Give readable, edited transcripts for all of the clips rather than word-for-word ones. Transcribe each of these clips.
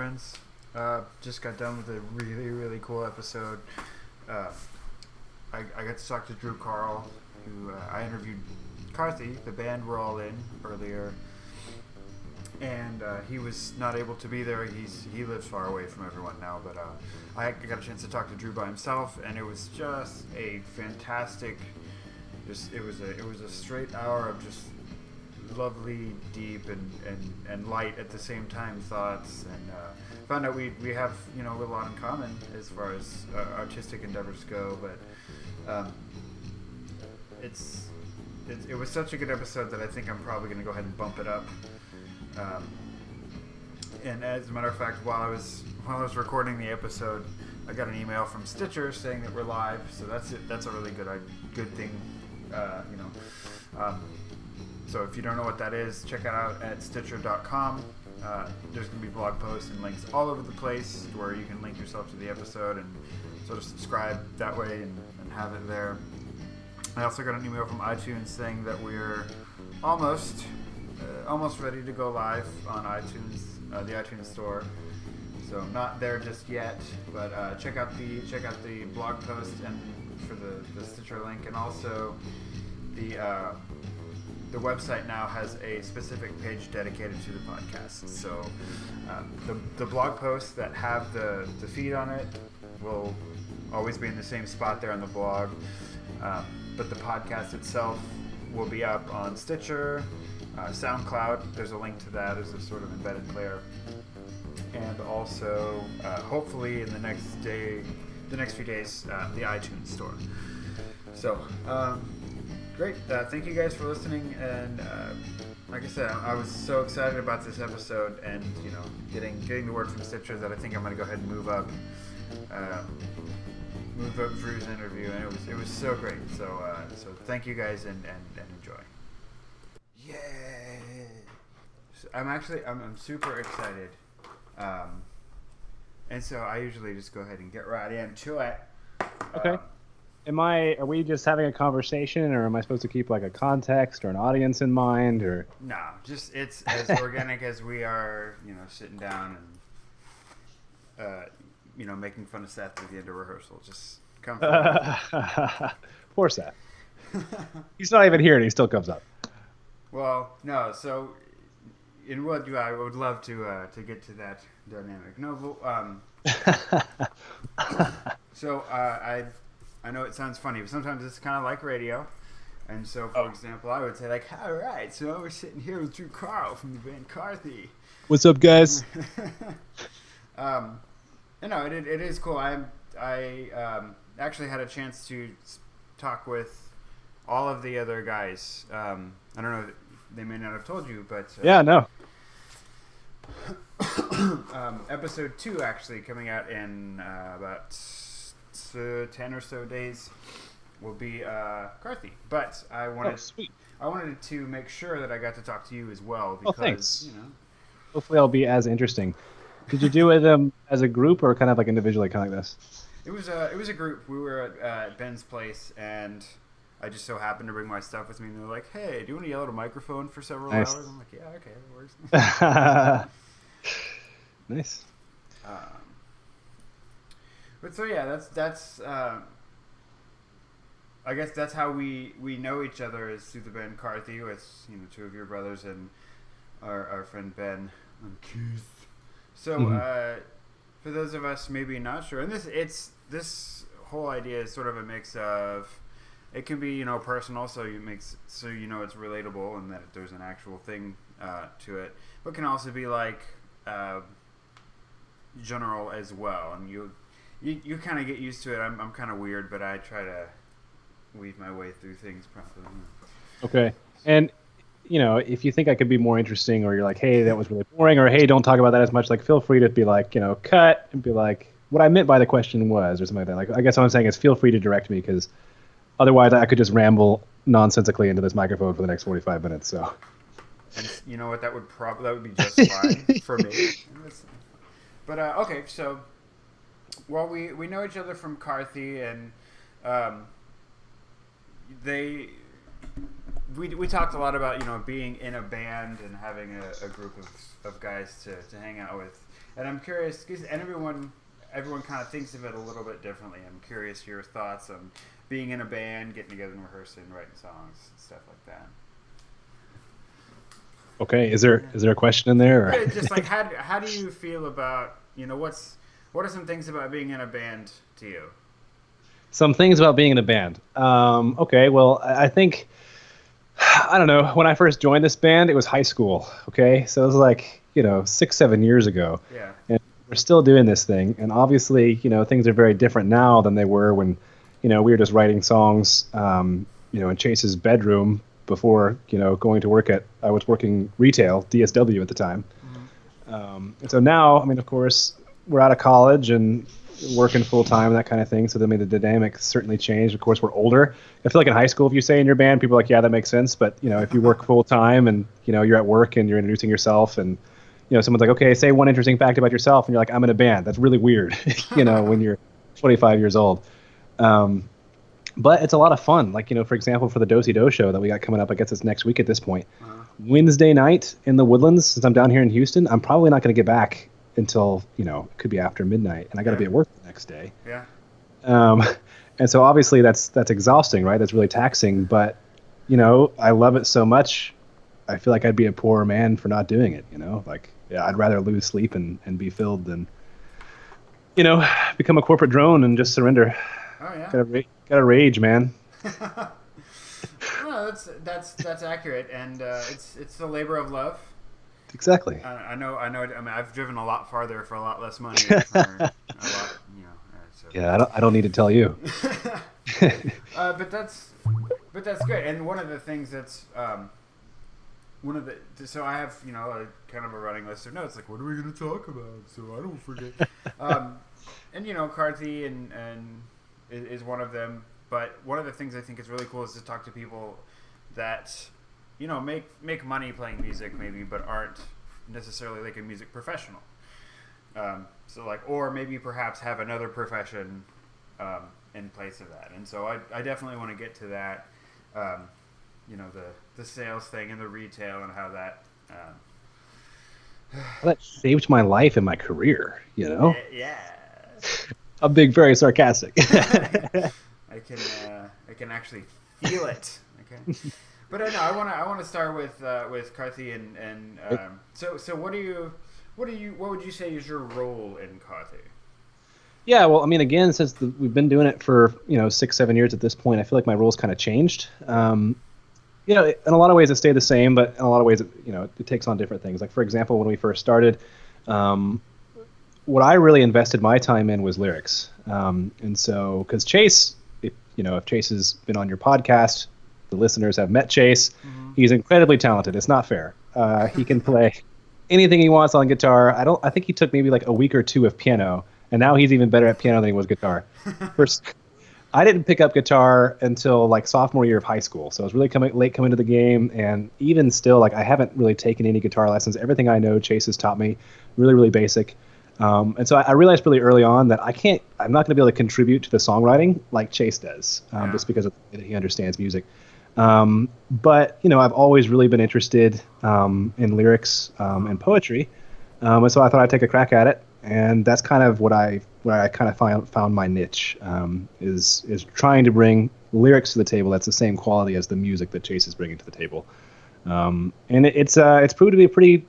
friends. Just got done with a really, really cool episode. I got to talk to Karl, who I interviewed Carthy, the band we're all in, earlier. And he was not able to be there. He lives far away from everyone now, but I got a chance to talk to Drew by himself, and it was just a fantastic. It was a straight hour of just lovely, deep, and light at the same time thoughts, and found out we have a lot in common as far as artistic endeavors go. But it was such a good episode that I think I'm probably going to go ahead and bump it up. And as a matter of fact, while I was recording the episode, I got an email from Stitcher saying that we're live. So that's a really good thing, So if you don't know what that is, check it out at Stitcher.com. There's going to be blog posts and links all over the place where you can link yourself to the episode and sort of subscribe that way and have it there. I also got an email from iTunes saying that we're almost ready to go live on iTunes, the iTunes store. So not there just yet, but check out the blog post and for the Stitcher link, and also the website now has a specific page dedicated to the podcast. So the blog posts that have the feed on it will always be in the same spot there on the blog, but the podcast itself will be up on Stitcher, SoundCloud. There's a link to that as a sort of embedded player, and also hopefully in the next few days, the iTunes store. So great. Thank you guys for listening, and like I said, I was so excited about this episode, and getting the word from Stitcher that I think I'm going to go ahead and move up Drew's interview, and it was so great. So thank you guys, and enjoy. Yay! So I'm super excited, and so I usually just go ahead and get right into it. Okay. Are we just having a conversation, or am I supposed to keep like a context or an audience in mind, or? No, just it's as organic as we are, sitting down and, making fun of Seth at the end of rehearsal. Just come. Poor Seth. He's not even here, and he still comes up. Well, no. So, I would love to get to that dynamic. No, so I know it sounds funny, but sometimes it's kind of like radio. And so, for example, I would say, like, all right, so we're sitting here with Karl from the band Carthy. What's up, guys? It is cool. I actually had a chance to talk with all of the other guys. I don't know, they may not have told you, but... yeah, no. Episode 2 actually coming out in about 10 or so days will be Carthy, but I wanted to make sure that I got to talk to you as well, because thanks. Hopefully I'll be as interesting. Did you do it as a group or kind of like individually, kind of like this? It was a group. We were at Ben's place, and I just so happened to bring my stuff with me, and they're like, "Hey, do you want to yell at a microphone for several hours?" I'm like, "Yeah, okay, that works." Nice. But so yeah, that's I guess that's how we know each other, is through the band Carthy with two of your brothers and our friend Ben on keys. So for those of us maybe not sure, and this whole idea is sort of a mix of, it can be personal, so it's relatable and that there's an actual thing to it, but can also be like general as well, and you kind of get used to it. I'm kind of weird, but I try to weave my way through things properly. Okay. And, if you think I could be more interesting, or you're like, hey, that was really boring, or hey, don't talk about that as much, like, feel free to be like, cut, and be like, what I meant by the question was, or something like that. Like, I guess what I'm saying is feel free to direct me, because otherwise I could just ramble nonsensically into this microphone for the next 45 minutes, so. And you know what? That would be just fine for me. But, okay, so... Well, we know each other from Carthy, and we talked a lot about being in a band and having a group of guys to hang out with. And I'm curious, because everyone kind of thinks of it a little bit differently. I'm curious your thoughts on being in a band, getting together and rehearsing, writing songs, stuff like that. Okay, is there a question in there? Or? Yeah, just like how do you feel about, what are some things about being in a band to you? Some things about being in a band. Okay, well, I think I don't know. When I first joined this band, it was high school. Okay, so it was like 6, 7 years ago, Yeah. and we're still doing this thing. And obviously, things are very different now than they were when, we were just writing songs, in Chase's bedroom before, going to work at. I was working retail, DSW at the time. And so now, I mean, of course, we're out of college and working full time and that kind of thing. So, I mean, the dynamic certainly changed. Of course, we're older. I feel like in high school, if you say in your band, people are like, yeah, that makes sense. But, if you work full time and, you're at work and you're introducing yourself and, someone's like, okay, say one interesting fact about yourself. And you're like, I'm in a band. That's really weird, when you're 25 years old. But it's a lot of fun. Like, for example, for the Do-Si Do show that we got coming up, I guess it's next week at this point. Wednesday night in the Woodlands, since I'm down here in Houston, I'm probably not going to get back until, it could be after midnight. And I got to be at work the next day. Yeah. And so obviously that's exhausting, right? That's really taxing. But, I love it so much. I feel like I'd be a poor man for not doing it, Like, yeah, I'd rather lose sleep and be filled than, become a corporate drone and just surrender. Oh yeah. Gotta rage, man. No, that's accurate, and it's the labor of love. Exactly. I know. I mean, I've driven a lot farther for a lot less money. For a lot, so. Yeah, I don't need to tell you. But that's great. And one of the things that's so I have a kind of a running list of notes, like what are we going to talk about so I don't forget. And Karthi and is one of them. But one of the things I think is really cool is to talk to people that make money playing music maybe, but aren't necessarily like a music professional. So like, or maybe perhaps have another profession in place of that. And so I definitely want to get to that. The sales thing and the retail and how that. That saved my life and my career. Yeah. I'm being very sarcastic. I can actually feel it. Okay, but I want to start with Karthi and so what would you say is your role in Karthi? Yeah, well, I mean, again, since we've been doing it for 6, 7 years at this point, I feel like my role's kind of changed. In a lot of ways it stayed the same, but in a lot of ways it takes on different things. Like for example, when we first started, what I really invested my time in was lyrics, and so because Chase. If Chase has been on your podcast, the listeners have met Chase. Mm-hmm. He's incredibly talented. It's not fair. He can play anything he wants on guitar. I think he took maybe like a week or two of piano, and now he's even better at piano than he was guitar. First, I didn't pick up guitar until like sophomore year of high school, so I was really late coming to the game, and even still, like I haven't really taken any guitar lessons. Everything I know, Chase has taught me, really, really basic. And so I realized really early on that I'm not going to be able to contribute to the songwriting like Chase does, just because of the way that he understands music. But I've always really been interested in lyrics and poetry, and so I thought I'd take a crack at it. And that's kind of where I kind of found my niche, is trying to bring lyrics to the table that's the same quality as the music that Chase is bringing to the table. And it's proved to be a pretty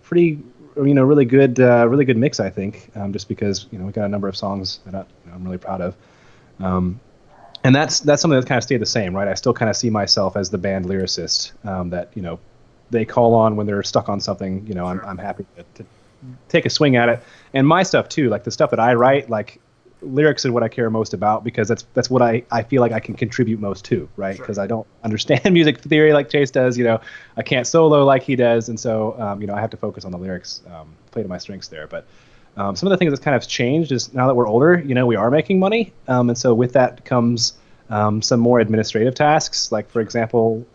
really good mix, I think, just because we've got a number of songs that I'm really proud of, and that's something that kind of stayed the same, right? I still kind of see myself as the band lyricist that they call on when they're stuck on something. Sure. I'm happy to take a swing at it, and my stuff too, like the stuff that I write, like lyrics is what I care most about because that's what I feel like I can contribute most to, right? Because I don't understand music theory like Chase does, I can't solo like he does, and so I have to focus on the lyrics, play to my strengths there. But some of the things that's kind of changed is now that we're older, we are making money, and so with that comes some more administrative tasks. Like for example,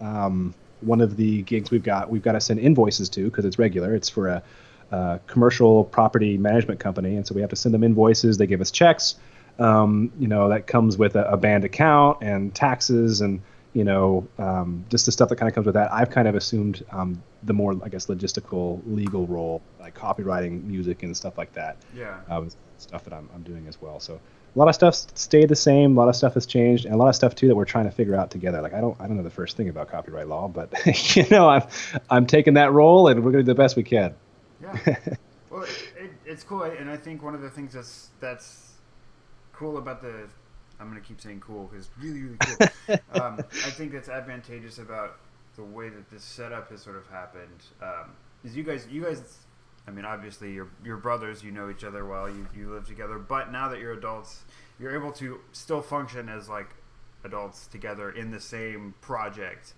one of the gigs we've got to send invoices to because it's regular. It's for a commercial property management company, and so we have to send them invoices. They give us checks, that comes with a band account and taxes, and just the stuff that kind of comes with that. I've kind of assumed the more, I guess, logistical, legal role, like copywriting music and stuff like that. Yeah. Stuff that I'm doing as well. So a lot of stuff stayed the same. A lot of stuff has changed, and a lot of stuff too that we're trying to figure out together. Like I don't know the first thing about copyright law, but I'm taking that role, and we're going to do the best we can. Yeah. Well, it's cool, and I think one of the things that's cool about the, I'm gonna keep saying cool because it's really really cool. I think that's advantageous about the way that this setup has sort of happened. Is you guys, I mean, obviously you're brothers, you know each other well, you live together, but now that you're adults, you're able to still function as like adults together in the same project.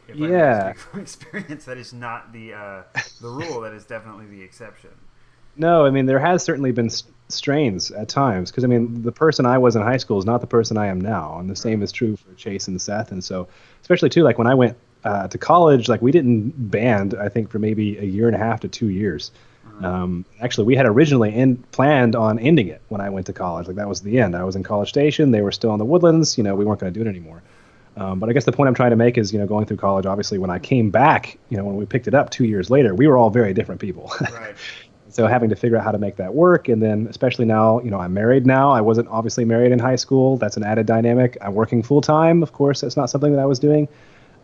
If I may speak from experience, that is not the rule. That is definitely the exception. No, I mean there has certainly been strains at times because I mean the person I was in high school is not the person I am now, and the same is true for Chase and Seth. And so, especially too, like when I went to college, like we didn't band, I think for maybe a year and a half to 2 years. Actually, we had originally planned on ending it when I went to college. Like that was the end. I was in College Station. They were still in the Woodlands. We weren't going to do it anymore. But I guess the point I'm trying to make is, going through college, obviously, when I came back, when we picked it up 2 years later, we were all very different people. Right. So having to figure out how to make that work. And then especially now, I'm married now. I wasn't obviously married in high school. That's an added dynamic. I'm working full time. Of course, that's not something that I was doing.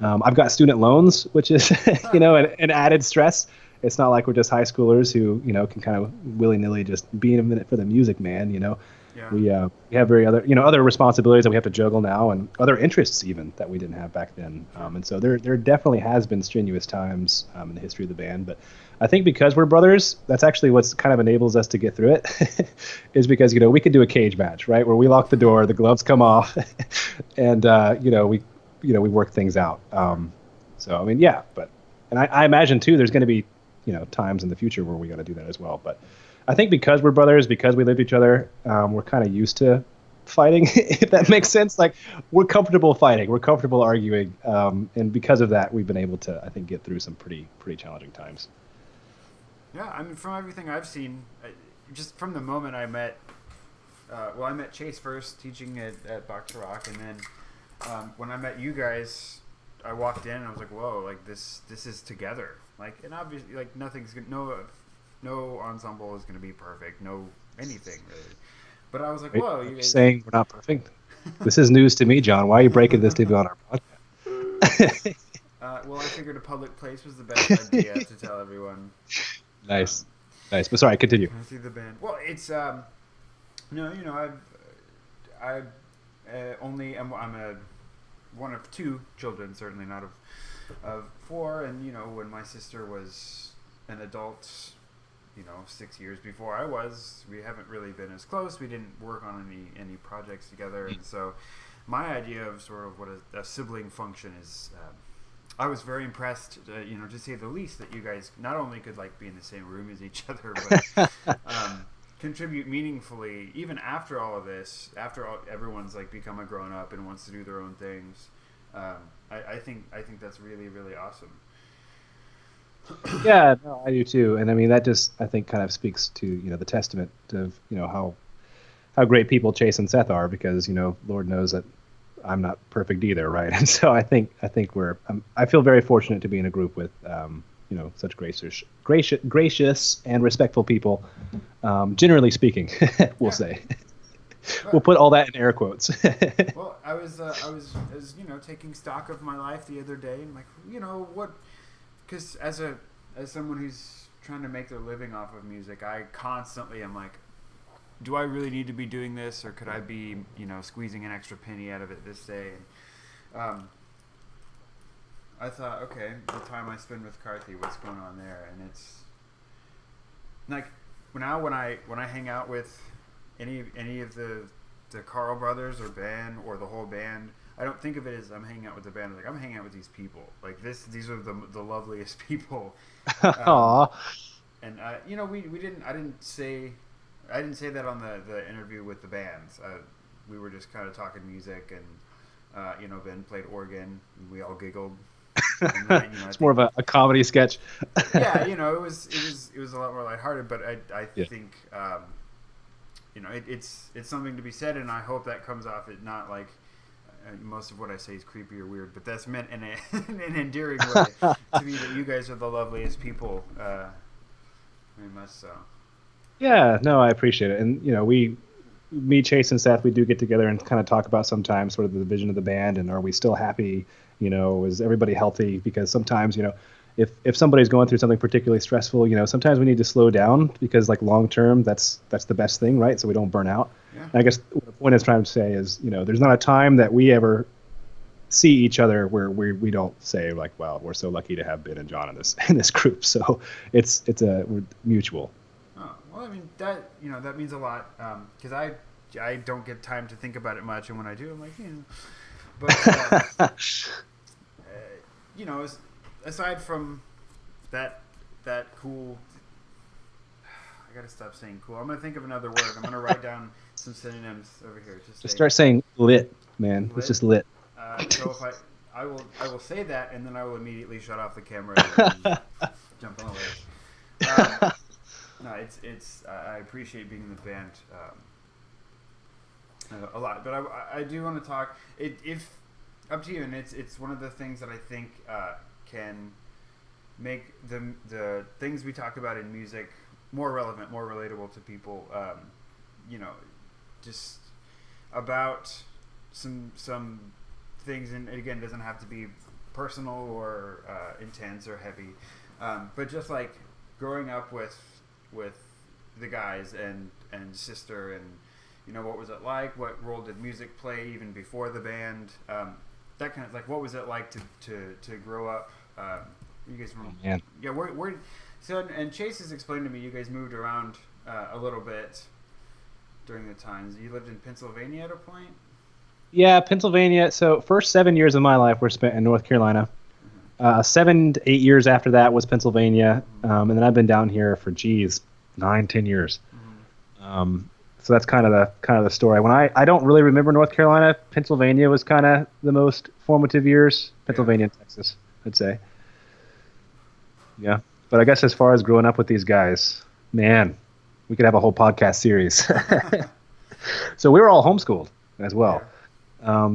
I've got student loans, which is, an added stress. It's not like we're just high schoolers who, can kind of willy-nilly just be in a minute for the music, man, Yeah. We have other responsibilities that we have to juggle now, and other interests even that we didn't have back then. And so there definitely has been strenuous times in the history of the band. But I think because we're brothers, that's actually what's kind of enables us to get through it. Is because we could do a cage match, right, where we lock the door, the gloves come off, and we work things out. So I mean, yeah, and I imagine too, there's going to be times in the future where we got to do that as well. But I think because we're brothers, because we live with each other, we're kind of used to fighting, if that makes sense. Like we're comfortable fighting, we're comfortable arguing, and because of that, we've been able to, I think, get through some pretty challenging times. Yeah, I mean, from everything I've seen, just from the moment I met, I met Chase first, teaching at Bach Rock, and then when I met you guys, I walked in and I was like, whoa, like this is together. Like, and obviously, like nothing's no ensemble is going to be perfect, no anything really. But I was like, whoa, you guys saying we're not perfect? This is news to me, John. Why are you breaking this to be on our podcast? Well, I figured a public place was the best idea to tell everyone. Nice. But sorry, continue. Through the band. Well, it's I've only I'm a one of two children, certainly not of four, and when my sister was an adult, 6 years before I was, we haven't really been as close. We didn't work on any projects together, and so my idea of sort of what a sibling function is, I was very impressed, to say the least, that you guys not only could like be in the same room as each other, but contribute meaningfully even after all of this, everyone's like become a grown up and wants to do their own things. I think that's really really awesome. Yeah, no, I do too, and I mean that just I think kind of speaks to the testament of how great people Chase and Seth are, because Lord knows that I'm not perfect either, right? And so I think I feel very fortunate to be in a group with such gracious and respectful people. Generally speaking, we'll say. We'll put all that in air quotes. Well, I was taking stock of my life the other day, and like what. Because as someone who's trying to make their living off of music, I constantly am like, do I really need to be doing this, or could I be, squeezing an extra penny out of it this day? And I thought, okay, the time I spend with Karthi, what's going on there? And it's like now when I hang out with any of the Karl brothers or band or the whole band, I don't think of it as I'm hanging out with the band. Like I'm hanging out with these people. Like these are the loveliest people. Aww. And we didn't. I didn't say that on the interview with the bands. We were just kind of talking music, and Ben played organ. And we all giggled. And then, it's more of a comedy sketch. Yeah, it was a lot more lighthearted. But I think it's something to be said, and I hope that comes off. It not like. most of what I say is creepy or weird, but that's meant in an endearing way to me, that you guys are the loveliest people. Very much so. Yeah, no, I appreciate it. And, me, Chase, and Seth, we do get together and kind of talk about sometimes sort of the vision of the band and are we still happy? Is everybody healthy? Because sometimes, if somebody's going through something particularly stressful, sometimes we need to slow down because like long term, that's the best thing, right? So we don't burn out. Yeah. And I guess what the point is trying to say is, there's not a time that we ever see each other where we don't say like, wow, we're so lucky to have Ben and John in this group. So we're mutual. Oh, well, I mean that means a lot because I don't get time to think about it much, and when I do, I'm like, but aside from that cool, I gotta stop saying cool. I'm gonna think of another word. I'm gonna write down some synonyms over here. Just start saying lit, man. Lit? It's just lit. So if I will say that, and then I will immediately shut off the camera and jump on the ledge. No, it's I appreciate being in the band a lot, but I do want to talk. If up to you, and it's one of the things that I think can make the things we talk about in music more relevant, more relatable to people. Just about some things, and again, it doesn't have to be personal or intense or heavy, but just like growing up with the guys and sister, and what was it like? What role did music play even before the band? That kind of like, what was it like to grow up? You guys from where so and Chase has explained to me you guys moved around a little bit during the times. You lived in Pennsylvania at a point. Yeah, Pennsylvania. So first 7 years of my life were spent in North Carolina. 7 to 8 years after that was Pennsylvania, and then I've been down here for 9-10 years. So that's kind of the story. When I don't really remember North Carolina, Pennsylvania was kind of the most formative years. Pennsylvania and Texas, I'd say. Yeah, but I guess as far as growing up with these guys, man, we could have a whole podcast series. So we were all homeschooled as well.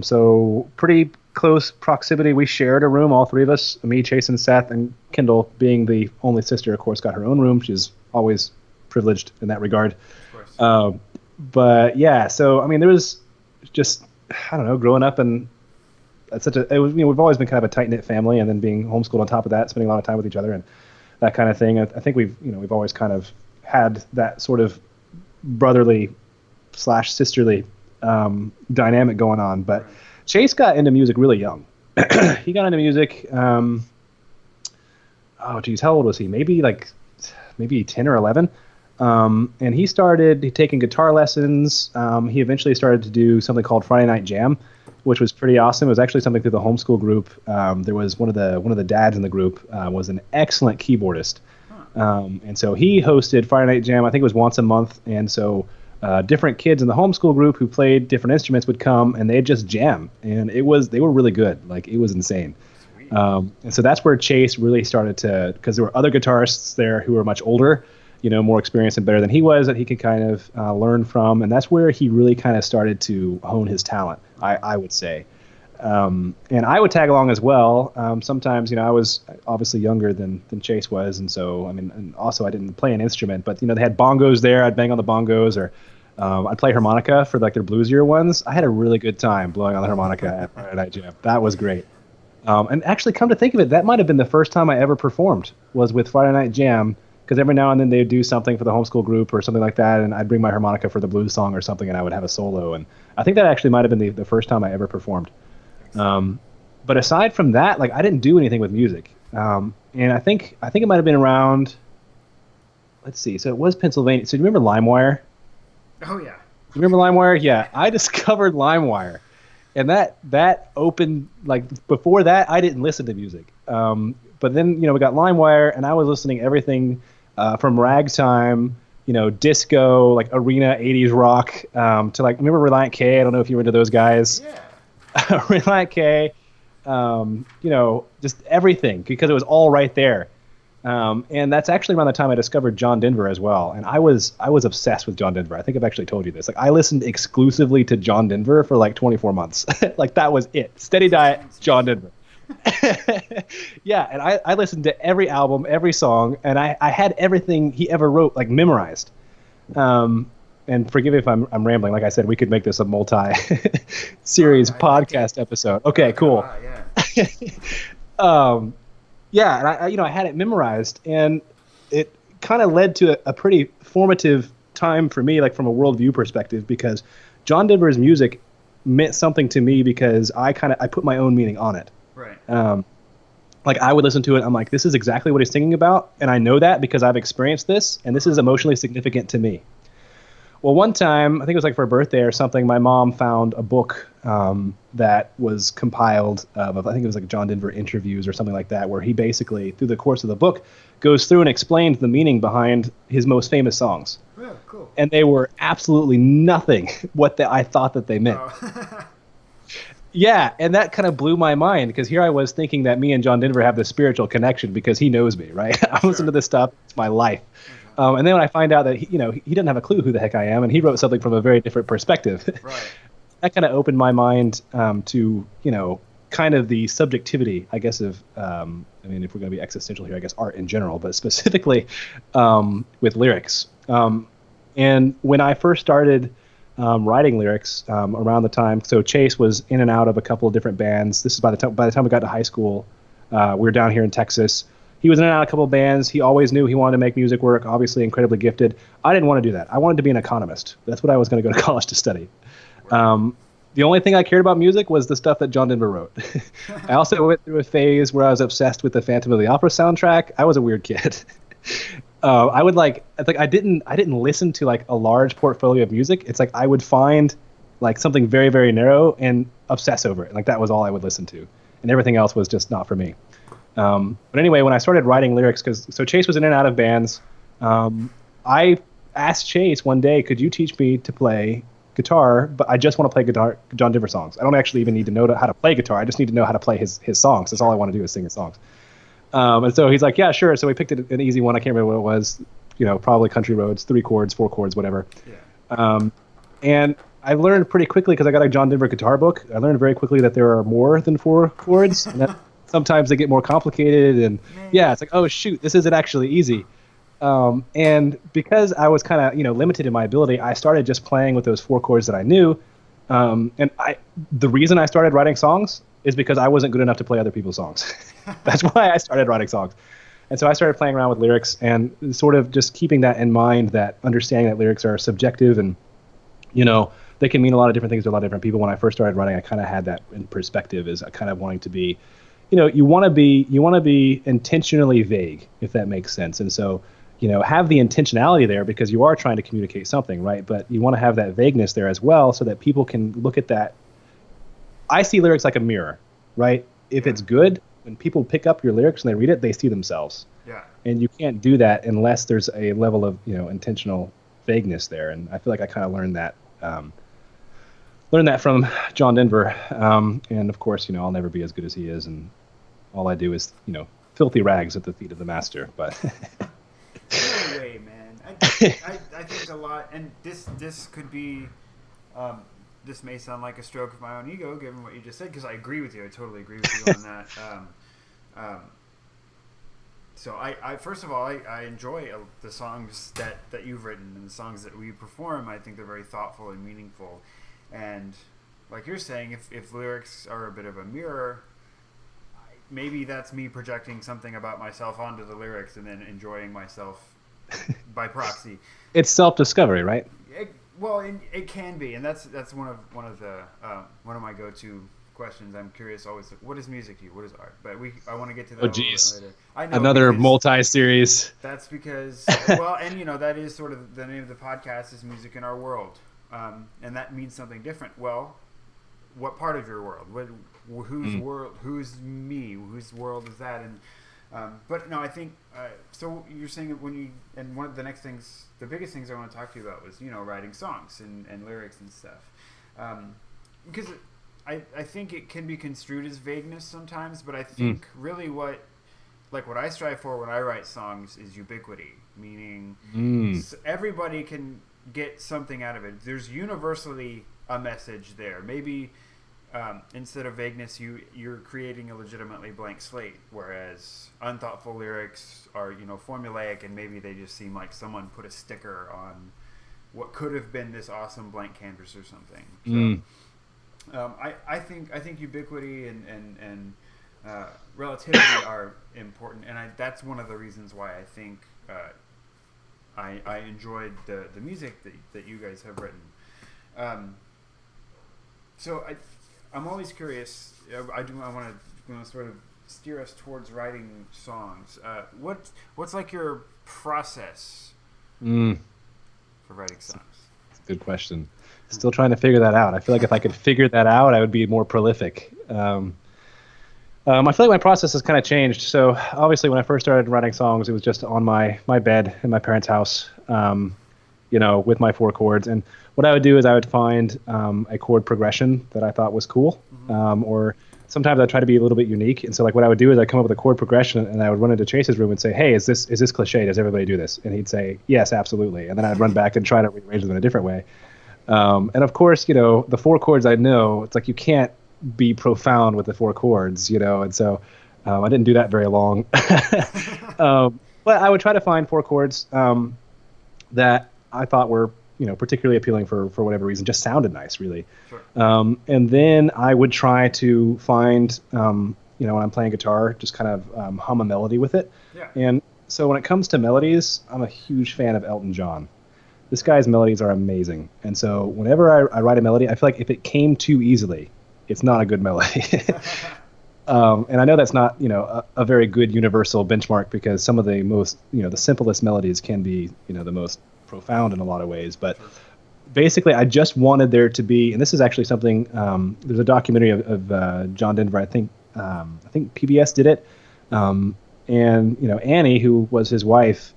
So pretty close proximity. We shared a room, all three of us, me, Chase, and Seth, and Kendall, being the only sister, of course, got her own room. She's always privileged in that regard. Of course. But yeah, so I mean, there was just, I don't know, growing up, and we've always been kind of a tight knit family, and then being homeschooled on top of that, spending a lot of time with each other and that kind of thing. I think we've always kind of had that sort of brotherly / sisterly dynamic going on. But Chase got into music really young. He got into music. How old was he? Maybe 10 or 11. And he started taking guitar lessons. He eventually started to do something called Friday Night Jam, which was pretty awesome. It was actually something through the homeschool group. There was one of the dads in the group was an excellent keyboardist. And so he hosted Friday Night Jam. I think it was once a month. And so different kids in the homeschool group who played different instruments would come and they'd just jam. And they were really good. Like, it was insane. And so that's where Chase really started to, because there were other guitarists there who were much older, more experienced and better than he was, that he could kind of learn from. And that's where he really kind of started to hone his talent, I would say. And I would tag along as well. Sometimes, I was obviously younger than Chase was. And so, I mean, and also I didn't play an instrument, but, they had bongos there. I'd bang on the bongos, or I'd play harmonica for like their bluesier ones. I had a really good time blowing on the harmonica at Friday Night Jam. That was great. And actually, come to think of it, that might have been the first time I ever performed, was with Friday Night Jam, because every now and then they would do something for the homeschool group or something like that, and I'd bring my harmonica for the blues song or something, and I would have a solo. And I think that actually might have been the first time I ever performed. But aside from that, like, I didn't do anything with music. And I think it might have been around, let's see, so it was Pennsylvania. So do you remember LimeWire? Oh, yeah. You remember LimeWire? Yeah, I discovered LimeWire. And that opened, like, before that, I didn't listen to music. But then, we got LimeWire, and I was listening to everything from ragtime, disco, like arena 80s rock, to, like, remember Reliant K? I don't know if you were into those guys. Yeah. Reliant K, just everything, because it was all right there. And that's actually around the time I discovered John Denver as well. And I was obsessed with John Denver. I think I've actually told you this. Like I listened exclusively to John Denver for like 24 months. Like that was it. Steady diet, John Denver. Yeah, and I listened to every album, every song, and I had everything he ever wrote like memorized. Um, and forgive me if I'm rambling. Like I said, we could make this a multi-series I like it. podcast episode. I Okay, like it a cool. lot, yeah. Um, yeah, and I had it memorized, and it kind of led to a pretty formative time for me, like from a worldview perspective, because John Denver's music meant something to me because I put my own meaning on it. Right. Like I would listen to it, I'm like, this is exactly what he's singing about, and I know that because I've experienced this, and this is emotionally significant to me. Well, one time, I think it was like for a birthday or something, my mom found a book that was compiled of, I think it was like John Denver interviews or something like that, where he basically, through the course of the book, goes through and explains the meaning behind his most famous songs. Yeah, cool. And they were absolutely nothing I thought that they meant. Oh. Yeah, and that kind of blew my mind because here I was thinking that me and John Denver have this spiritual connection because he knows me, right? I listen to this stuff; it's my life. And then when I find out that he doesn't have a clue who the heck I am, and he wrote something from a very different perspective, Right. that kind of opened my mind to kind of the subjectivity, I guess, of I mean, if we're going to be existential here, I guess art in general, but specifically with lyrics. And when I first started writing lyrics around the time. So Chase was in and out of a couple of different bands. This is by the time we got to high school. We were down here in Texas. He was in and out of a couple of bands. He always knew he wanted to make music work. Obviously, incredibly gifted. I didn't want to do that. I wanted to be an economist. That's what I was going to go to college to study. The only thing I cared about music was the stuff that John Denver wrote. I also went through a phase where I was obsessed with the Phantom of the Opera soundtrack. I was a weird kid. I would I didn't listen to like a large portfolio of music. It's like I would find like something very, very narrow and obsess over it. Like that was all I would listen to, and everything else was just not for me. But anyway, when I started writing lyrics, so Chase was in and out of bands, I asked Chase one day, could you teach me to play guitar? But I just want to play guitar, John Denver songs. I don't actually even need to know how to play guitar. I just need to know how to play his songs. That's all I want to do is sing his songs. And so he's like, yeah, sure. So we picked an easy one. I can't remember what it was. Probably Country Roads, 3 chords, 4 chords, whatever. Yeah. And I learned pretty quickly because I got a John Denver guitar book. I learned very quickly that there are more than 4 chords, and that sometimes they get more complicated. And yeah, it's like, oh shoot, this isn't actually easy. And because I was kind of limited in my ability, I started just playing with those 4 chords that I knew. The reason I started writing songs is because I wasn't good enough to play other people's songs. That's why I started writing songs. And so I started playing around with lyrics and sort of just keeping that in mind, that understanding that lyrics are subjective and, they can mean a lot of different things to a lot of different people. When I first started writing, I kind of had that in perspective as kind of wanting to be, you want to be intentionally vague, if that makes sense. And so, have the intentionality there because you are trying to communicate something, right? But you want to have that vagueness there as well so that people can look at that. I see lyrics like a mirror, right? If it's good, when people pick up your lyrics and they read it, they see themselves. Yeah. And you can't do that unless there's a level of, intentional vagueness there. And I feel like I kind of learned that from John Denver. And of course, I'll never be as good as he is. And all I do is, filthy rags at the feet of the master. But No way, man. I think a lot, and this could be, this may sound like a stroke of my own ego, given what you just said, because I agree with you. I totally agree with you on that. So I first of all, I enjoy the songs that you've written and the songs that we perform. I think they're very thoughtful and meaningful. And like you're saying, if lyrics are a bit of a mirror, maybe that's me projecting something about myself onto the lyrics and then enjoying myself by proxy. It's self-discovery, right? It can be, and that's one of my go-to questions. I'm curious always, what is music to you? What is art? But I want to get to that a little bit later. I know, another multi-series. That's because, that is sort of the name of the podcast is Music in Our World, and that means something different. Well, what part of your world? Whose world? Who's me? Whose world is that? And but no, I think so. You're saying and one of the next things, the biggest things I want to talk to you about was writing songs and lyrics and stuff, because I think it can be construed as vagueness sometimes, but I think really what like what I strive for when I write songs is ubiquity, meaning everybody can get something out of it. There's universally a message there. Maybe instead of vagueness, you're creating a legitimately blank slate, whereas unthoughtful lyrics are, you know, formulaic, and maybe they just seem like someone put a sticker on what could have been this awesome blank canvas or something. So I think ubiquity and relativity are important, and that's one of the reasons why I think I enjoyed the music that you guys have written. So I'm always curious. I want to sort of steer us towards writing songs. What's like your process for writing songs? That's a good question. Still trying to figure that out. I feel like if I could figure that out, I would be more prolific. I feel like my process has kind of changed. So obviously, when I first started writing songs, it was just on my bed in my parents' house, you know, with my 4 chords. And what I would do is I would find a chord progression that I thought was cool, or sometimes I'd try to be a little bit unique. And so, like, what I would do is I'd come up with a chord progression, and I would run into Chase's room and say, "Hey, is this cliche? Does everybody do this?" And he'd say, "Yes, absolutely." And then I'd run back and try to rearrange them in a different way. And of course, you know, the 4 chords I know, it's like you can't be profound with the 4 chords, you know, and so I didn't do that very long. But I would try to find 4 chords that I thought were, you know, particularly appealing for whatever reason, just sounded nice, really. Sure. And then I would try to find, you know, when I'm playing guitar, just kind of hum a melody with it. Yeah. And so when it comes to melodies, I'm a huge fan of Elton John. This guy's melodies are amazing. And so whenever I write a melody, I feel like if it came too easily, it's not a good melody. And I know that's not, you know, a very good universal benchmark, because some of the most, you know, the simplest melodies can be, you know, the most profound in a lot of ways. But basically, I just wanted there to be, and this is actually something, there's a documentary of John Denver, I think PBS did it. And, you know, Annie, who was his wife,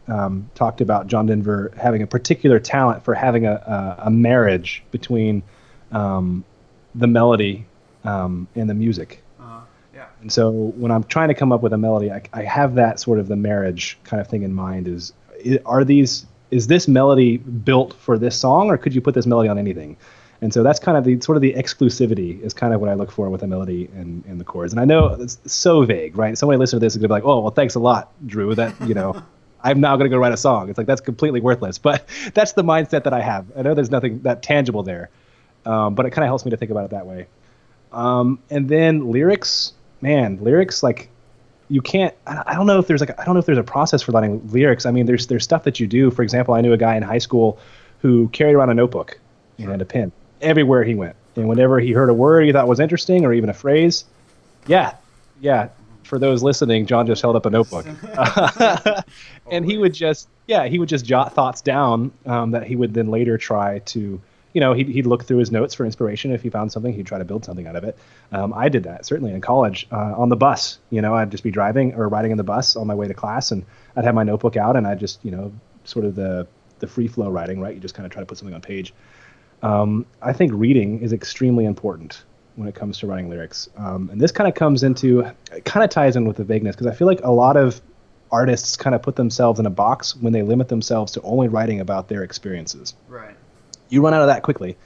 talked about John Denver having a particular talent for having a marriage between the melody and the music. Yeah. And so when I'm trying to come up with a melody, I have that sort of the marriage kind of thing in mind. Is this melody built for this song, or could you put this melody on anything? And so that's kind of the exclusivity is kind of what I look for with a melody and the chords. And I know it's so vague, right? Somebody listening to this is going to be like, oh, well, thanks a lot, Drew. That, you know, I'm now going to go write a song. It's like, that's completely worthless. But that's the mindset that I have. I know there's nothing that tangible there, but it kind of helps me to think about it that way. And then lyrics, like, you can't, I don't know if there's a process for writing lyrics. I mean, there's stuff that you do. For example, I knew a guy in high school who carried around a notebook and a pen everywhere he went. And whenever he heard a word he thought was interesting, or even a phrase, yeah. For those listening, John just held up a notebook. And he would just jot thoughts down that he would then later try to, you know, he'd look through his notes for inspiration. If he found something, he'd try to build something out of it. I did that, certainly in college, on the bus. You know, I'd just be driving or riding in the bus on my way to class, and I'd have my notebook out, and I'd just, you know, sort of the free flow writing, right? You just kind of try to put something on page. I think reading is extremely important when it comes to writing lyrics. And this kind of ties in with the vagueness, because I feel like a lot of artists kind of put themselves in a box when they limit themselves to only writing about their experiences. Right. You run out of that quickly.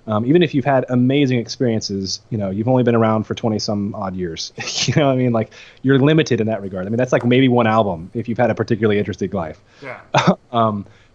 Even if you've had amazing experiences, you know, you've only been around for 20 some odd years. You know what I mean? Like, you're limited in that regard. I mean, that's like maybe one album if you've had a particularly interesting life. Yeah.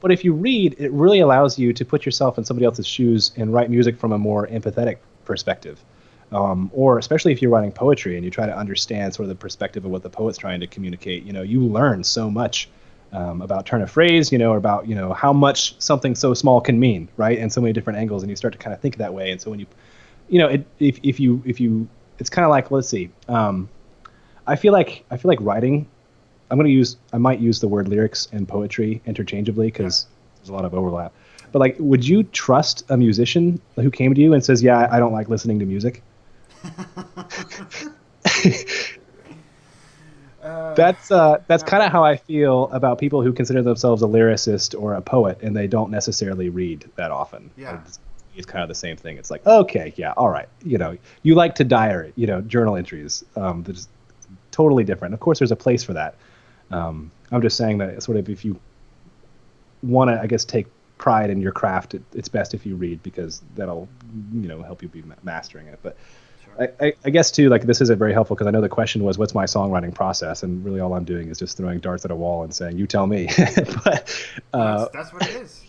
But if you read, it really allows you to put yourself in somebody else's shoes and write music from a more empathetic perspective. Or especially if you're writing poetry and you try to understand sort of the perspective of what the poet's trying to communicate, you know, you learn so much about turn of phrase, you know, or about, you know, how much something so small can mean, right? And so many different angles, and you start to kind of think that way. And so when you know, if you, it's kind of like, let's see, I feel like writing, I might use the word lyrics and poetry interchangeably, because there's a lot of overlap. But like, would you trust a musician who came to you and says, yeah, I don't like listening to music? That's kind of how I feel about people who consider themselves a lyricist or a poet, and they don't necessarily read that often. Yeah. It's kind of the same thing. It's like, okay, yeah, all right. You know, you like to diary, you know, journal entries. There's totally different. Of course, there's a place for that. I'm just saying that sort of if you want to, I guess, take pride in your craft, it's best if you read, because that'll, help you be mastering it. But Sure. I guess too, like, this isn't very helpful because I know the question was, what's my songwriting process? And really all I'm doing is just throwing darts at a wall and saying, you tell me. But That's what it is.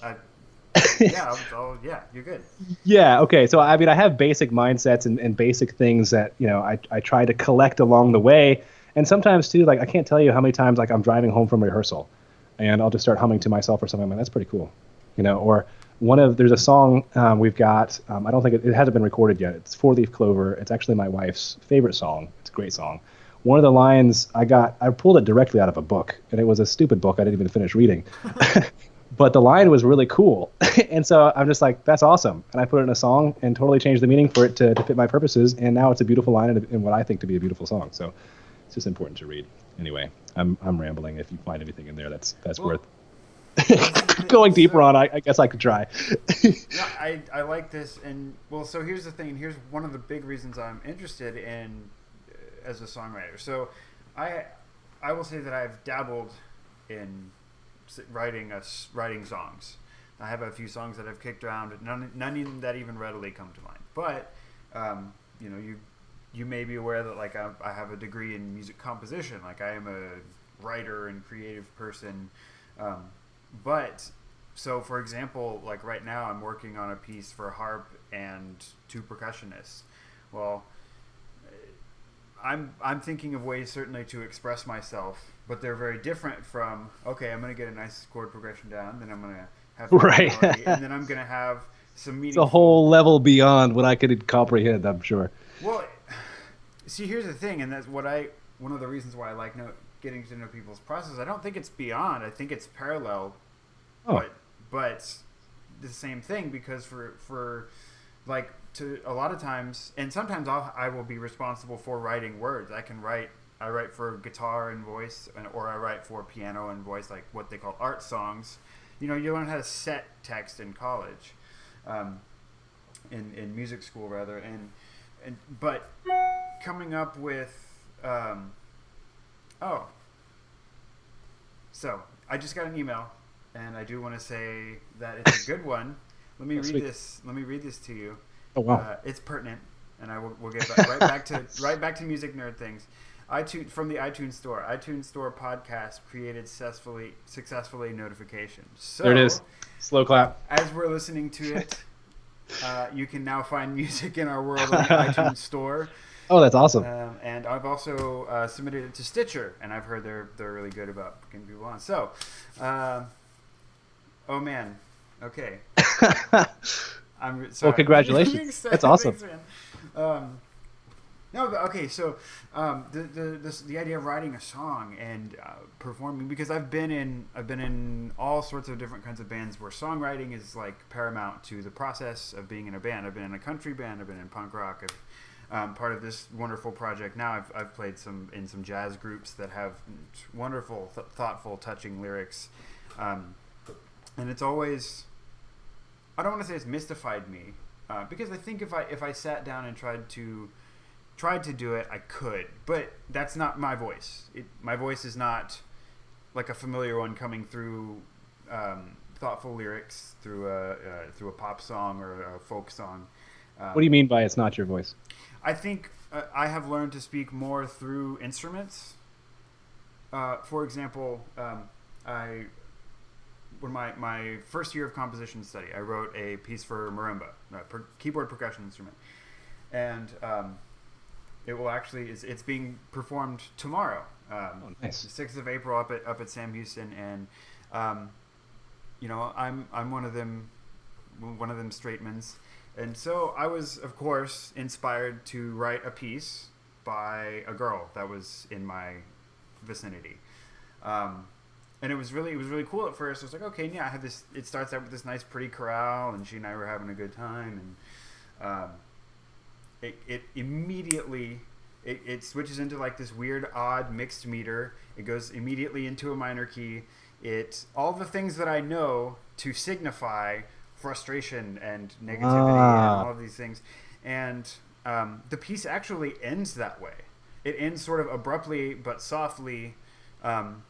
Yeah, yeah, you're good. yeah, okay. So I mean, I have basic mindsets and basic things that, I try to collect along the way. And sometimes too, like, I can't tell you how many times, like, I'm driving home from rehearsal and I'll just start humming to myself or something. I'm like, that's pretty cool. Or there's a song we've got, I don't think it hasn't been recorded yet. It's Four Leaf Clover. It's actually my wife's favorite song. It's a great song. One of the lines I pulled it directly out of a book, and it was a stupid book I didn't even finish reading. But the line was really cool. And so I'm just like, that's awesome. And I put it in a song and totally changed the meaning for it to fit my purposes. And now it's a beautiful line and what I think to be a beautiful song. So it's just important to read. Anyway, I'm rambling. If you find anything in there that's worth going deeper on, I guess I could try. Yeah, I like this. And well, so here's the thing. Here's one of the big reasons I'm interested in as a songwriter. So I will say that I've dabbled in writing songs. I have a few songs that I've kicked around, none that even readily come to mind. But you may be aware that, like, I have a degree in music composition. Like, I am a writer and creative person. But so, for example, like right now, I'm working on a piece for harp and two percussionists. Well, I'm thinking of ways certainly to express myself, but they're very different from, okay, I'm going to get a nice chord progression down, then I'm going to have right, melody, and then I'm going to have some meaningful. It's a whole level beyond what I could comprehend, I'm sure. Well, see, here's the thing, and that's one of the reasons why I like getting to know people's process. I don't think it's beyond. I think it's parallel, but the same thing, because for like, to a lot of times, and sometimes I will be responsible for writing words. I write for guitar and voice, or I write for piano and voice, like what they call art songs. You learn how to set text in college, in music school rather, but coming up with, so I just got an email, and I do want to say that it's a good one. Let me read this. Let me read this to you. Oh wow! It's pertinent, and we'll get right back to music nerd things. From the iTunes Store. iTunes Store podcast created successfully notification. So there it is. Slow clap. As we're listening to it, you can now find music in our world on the iTunes Store. Oh, that's awesome. And I've also submitted it to Stitcher, and I've heard they're really good about getting people on. So, oh man, okay. I'm sorry. Well, congratulations. That's awesome. Thanks, man. No, but okay. So, the idea of writing a song and performing, because I've been in all sorts of different kinds of bands where songwriting is like paramount to the process of being in a band. I've been in a country band. I've been in punk rock. Part of this wonderful project now. I've played in some jazz groups that have wonderful, thoughtful, touching lyrics, and it's always, I don't want to say it's mystified me, because I think if I sat down and tried to do it, I could, but that's not my voice. My voice is not like a familiar one coming through thoughtful lyrics through a pop song or a folk song. What do you mean by it's not your voice? I think I have learned to speak more through instruments. For example, when my first year of composition study, I wrote a piece for marimba, keyboard percussion instrument, and it will actually it's being performed tomorrow, nice. the 6th of April up at Sam Houston, and I'm one of them straightmans. And so I was, of course, inspired to write a piece by a girl that was in my vicinity, and it was really cool at first. I was like, okay, yeah, I have this. It starts out with this nice, pretty chorale, and she and I were having a good time, and it immediately it switches into like this weird, odd mixed meter. It goes immediately into a minor key. All the things that I know to signify frustration and negativity and all of these things, and the piece actually ends that way. it ends sort of abruptly but softly, and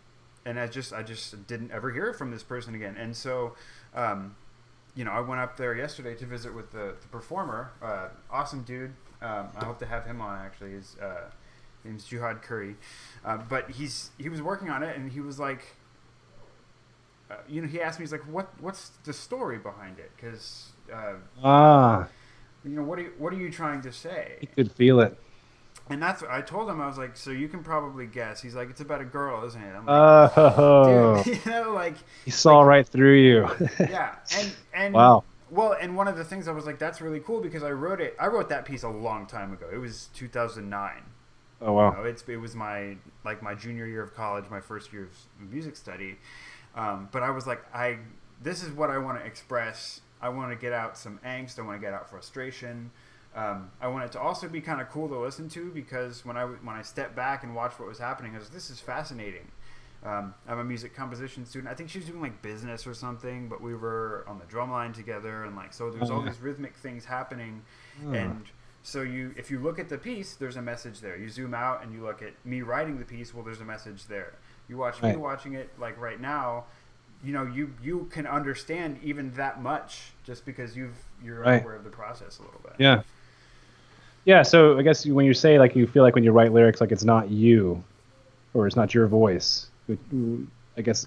I just didn't ever hear from this person again. And so, I went up there yesterday to visit with the performer. Awesome dude. I hope to have him on. Actually, his name's Juhad Curry, but he was working on it, and he was like, he asked me, he's like, what's the story behind it? Because what are you trying to say? You could feel it. And that's what I told him. I was like, so you can probably guess. He's like, it's about a girl, isn't it? I'm like, dude, like he saw right through you. Yeah, and wow. Well, and one of the things I was like, that's really cool because I wrote that piece a long time ago. It was 2009. Oh wow. It was my junior year of college, my first year of music study. But I was like, this is what I want to express. I want to get out some angst. I want to get out frustration. I want it to also be kind of cool to listen to because when I stepped back and watched what was happening, I was like, this is fascinating. I'm a music composition student. I think she was doing like business or something, but we were on the drum line together, and so there's all these rhythmic things happening. And so if you look at the piece, there's a message there. You zoom out and you look at me writing the piece. Well, there's a message there. You watch me watching it like right now. You can understand even that much just because you're aware of the process a little bit. Yeah. Yeah. So I guess when you say like you feel like when you write lyrics like it's not you, or it's not your voice. I guess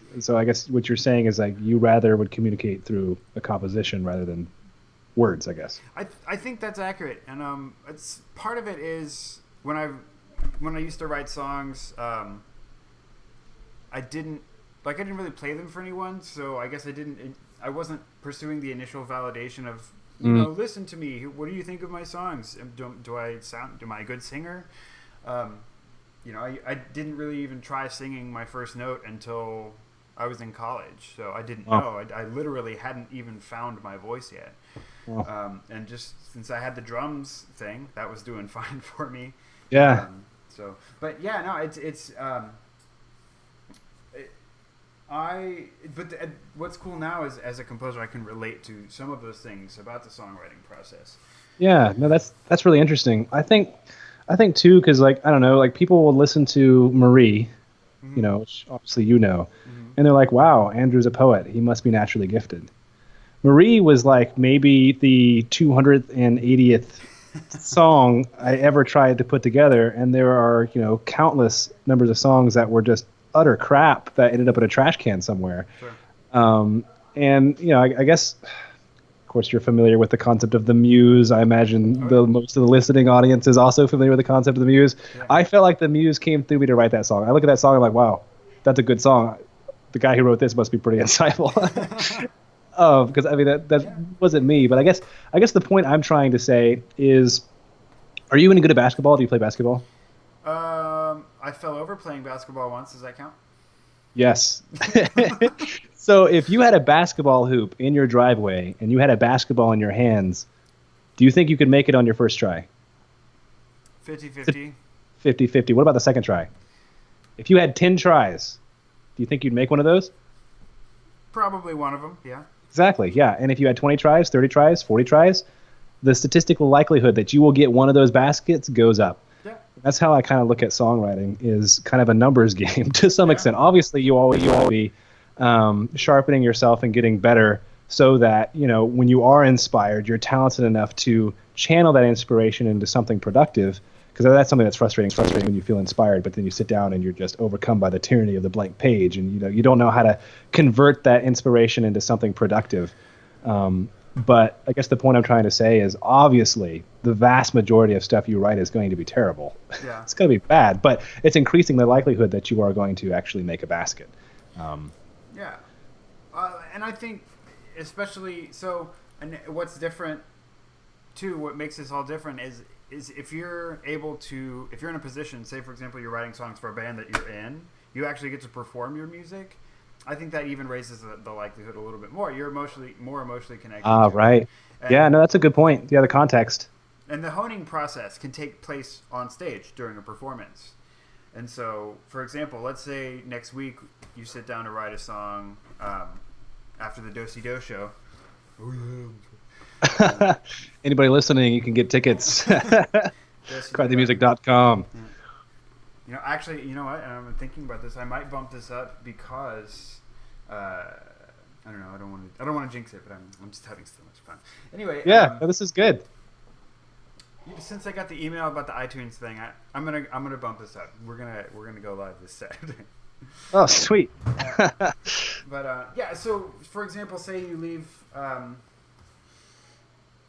what you're saying is like you rather would communicate through a composition rather than words, I guess. I think that's accurate, and it's part of it is when I used to write songs, I didn't really play them for anyone, so I guess I wasn't pursuing the initial validation of listen to me. What do you think of my songs? Am I a good singer? I didn't really even try singing my first note until I was in college. So I didn't know. I literally hadn't even found my voice yet. And just since I had the drums thing, that was doing fine for me. Yeah. What's cool now is as a composer, I can relate to some of those things about the songwriting process. Yeah. No, that's really interesting. I think too, because like I don't know, like people will listen to Marie, which obviously and they're like, "Wow, Andrew's a poet. He must be naturally gifted." Marie was like maybe the 280th song I ever tried to put together, and there are countless numbers of songs that were just utter crap that ended up in a trash can somewhere. Sure. I guess. Of course, you're familiar with the concept of the muse. I imagine most of the listening audience is also familiar with the concept of the muse. Yeah. I felt like the muse came through me to write that song. I look at that song, I'm like, wow, that's a good song. The guy who wrote this must be pretty insightful. Because I mean that wasn't me, but I guess the point I'm trying to say is, are you any good at basketball? Do you play basketball? I fell over playing basketball once. Does that count? Yes. So if you had a basketball hoop in your driveway and you had a basketball in your hands, do you think you could make it on your first try? 50-50. 50-50. What about the second try? If you had 10 tries, do you think you'd make one of those? Probably one of them, yeah. Exactly, yeah. And if you had 20 tries, 30 tries, 40 tries, the statistical likelihood that you will get one of those baskets goes up. Yeah. That's how I kind of look at songwriting, is kind of a numbers game to some extent. Obviously, you always be sharpening yourself and getting better so that, when you are inspired, you're talented enough to channel that inspiration into something productive, because that's something that's frustrating when you feel inspired, but then you sit down and you're just overcome by the tyranny of the blank page, and you don't know how to convert that inspiration into something productive. But I guess the point I'm trying to say is, obviously, the vast majority of stuff you write is going to be terrible. Yeah. It's going to be bad, but it's increasing the likelihood that you are going to actually make a basket. Yeah. And I think especially so, and what's different too, what makes this all different is if you're in a position, say for example, you're writing songs for a band that you're in, you actually get to perform your music. I think that even raises the likelihood a little bit more. You're more emotionally connected. Right. Yeah, no, that's a good point. Yeah, the context. And the honing process can take place on stage during a performance. And so, for example, let's say next week you sit down to write a song after the Do-Si-Do show. Anybody listening, you can get tickets. Crythemusic.com. Actually, you know what? And I'm thinking about this. I might bump this up because I don't know. I don't want to jinx it, but I'm just having so much fun. Anyway. Yeah, this is good. Since I got the email about the iTunes thing, I'm gonna bump this up. We're gonna go live this Saturday. Oh, sweet. Yeah. So, for example, say you leave.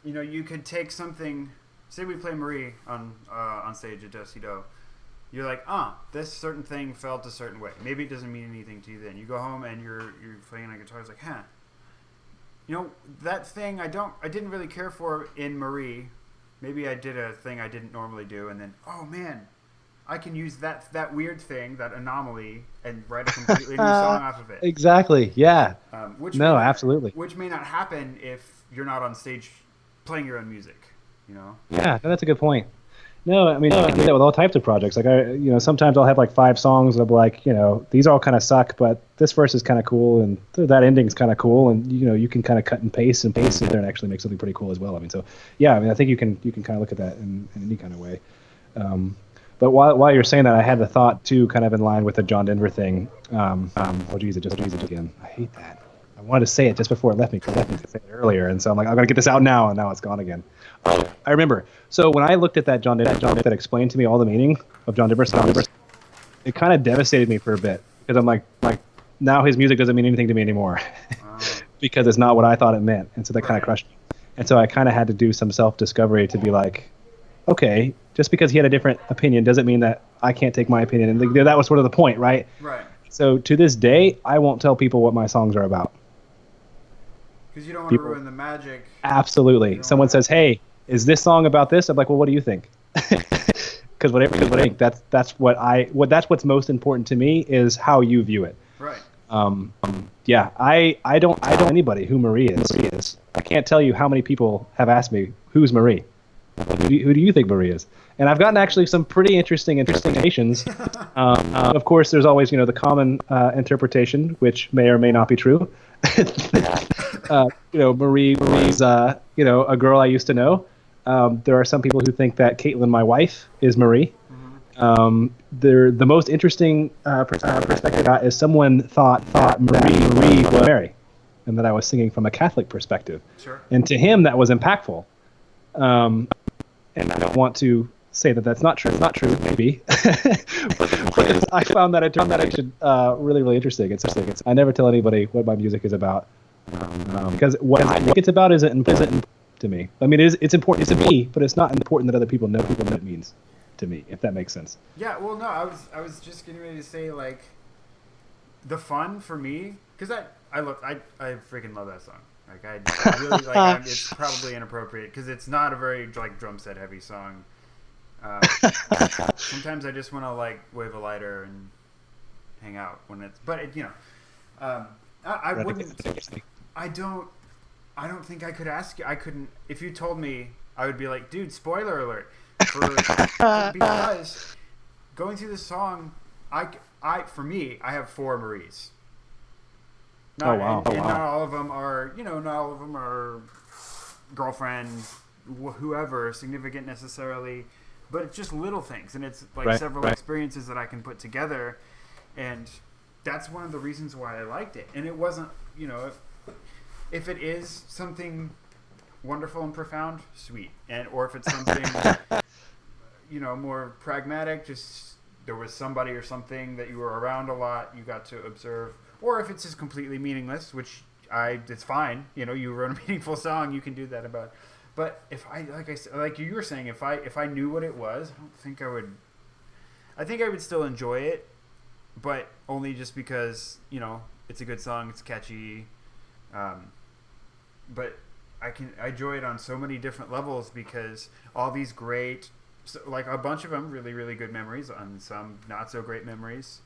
You could take something. Say we play Marie on stage at Dusty Doe. You're like, this certain thing felt a certain way. Maybe it doesn't mean anything to you then. You go home and you're playing on a guitar. It's like, that thing I didn't really care for in Marie. Maybe I did a thing I didn't normally do, and then, oh man, I can use that weird thing, that anomaly, and write a completely new song off of it. Exactly. Yeah. Absolutely. Which may not happen if you're not on stage playing your own music. Yeah, that's a good point. No, I mean, I do that with all types of projects. Like, sometimes I'll have like 5 songs and I'll be like, these all kind of suck, but this verse is kind of cool and that ending's kind of cool, and you can kind of cut and paste in there and actually make something pretty cool as well. I mean, so yeah, I think you can kind of look at that in any kind of way. But while you're saying that, I had the thought too, kind of in line with the John Denver thing. Oh geez, it again. I hate that. I wanted to say it just before it left me because I left me to say it earlier, and so I'm like, I'm gonna get this out now, and now it's gone again. I remember. So when I looked at that John Denver that explained to me all the meaning of John Denver songs, it kind of devastated me for a bit because I'm like now his music doesn't mean anything to me anymore because it's not what I thought it meant, and so that kind of crushed me. And so I kind of had to do some self-discovery to be like, okay, just because he had a different opinion doesn't mean that I can't take my opinion. And that was sort of the point, right? Right. So to this day, I won't tell people what my songs are about. Because you don't want to ruin the magic. Absolutely. Someone says, "Hey, is this song about this?" I'm like, "Well, what do you think?" Because whatever you think, that's what's most important to me is how you view it. Right. Yeah. I don't tell anybody who Marie is. I can't tell you how many people have asked me, "Who's Marie? Who do you think Marie is?" And I've gotten actually some pretty interesting interpretations. Of course, there's always the common interpretation, which may or may not be true. Marie's a girl I used to know. There are some people who think that Caitlin, my wife, is Marie. Mm-hmm. The most interesting perspective I got is someone thought Marie was Mary, and that I was singing from a Catholic perspective. Sure. And to him, that was impactful. And I don't want to say that that's not true. It's not true, maybe. But I found that interpretation really, really interesting. I never tell anybody what my music is about because what I think it's about isn't important to me. I mean, it's important to me, but it's not important that other people know what it means to me, if that makes sense. Yeah. Well, no, I was just getting ready to say like the fun for me because I freaking love that song. Like I really like. It's probably inappropriate because it's not a very like drum set heavy song. Sometimes I just want to like wave a lighter and hang out when it's. But I wouldn't. I don't think I could ask you. I couldn't. If you told me, I would be like, dude, spoiler alert. Because going through this song, for me, I have 4 Maries. Not all of them are, not all of them are girlfriend, whoever, significant necessarily, but it's just little things, and it's like several experiences that I can put together, and that's one of the reasons why I liked it. And it wasn't, if it is something wonderful and profound, sweet, or if it's something, more pragmatic, just there was somebody or something that you were around a lot, you got to observe. Or if it's just completely meaningless, which it's fine. You wrote a meaningful song, you can do that about. But if like you were saying, if I knew what it was, I don't think I would. I think I would still enjoy it, but only just because it's a good song, it's catchy. But I enjoy it on so many different levels because all these great, like a bunch of them, really really good memories, and some not so great memories.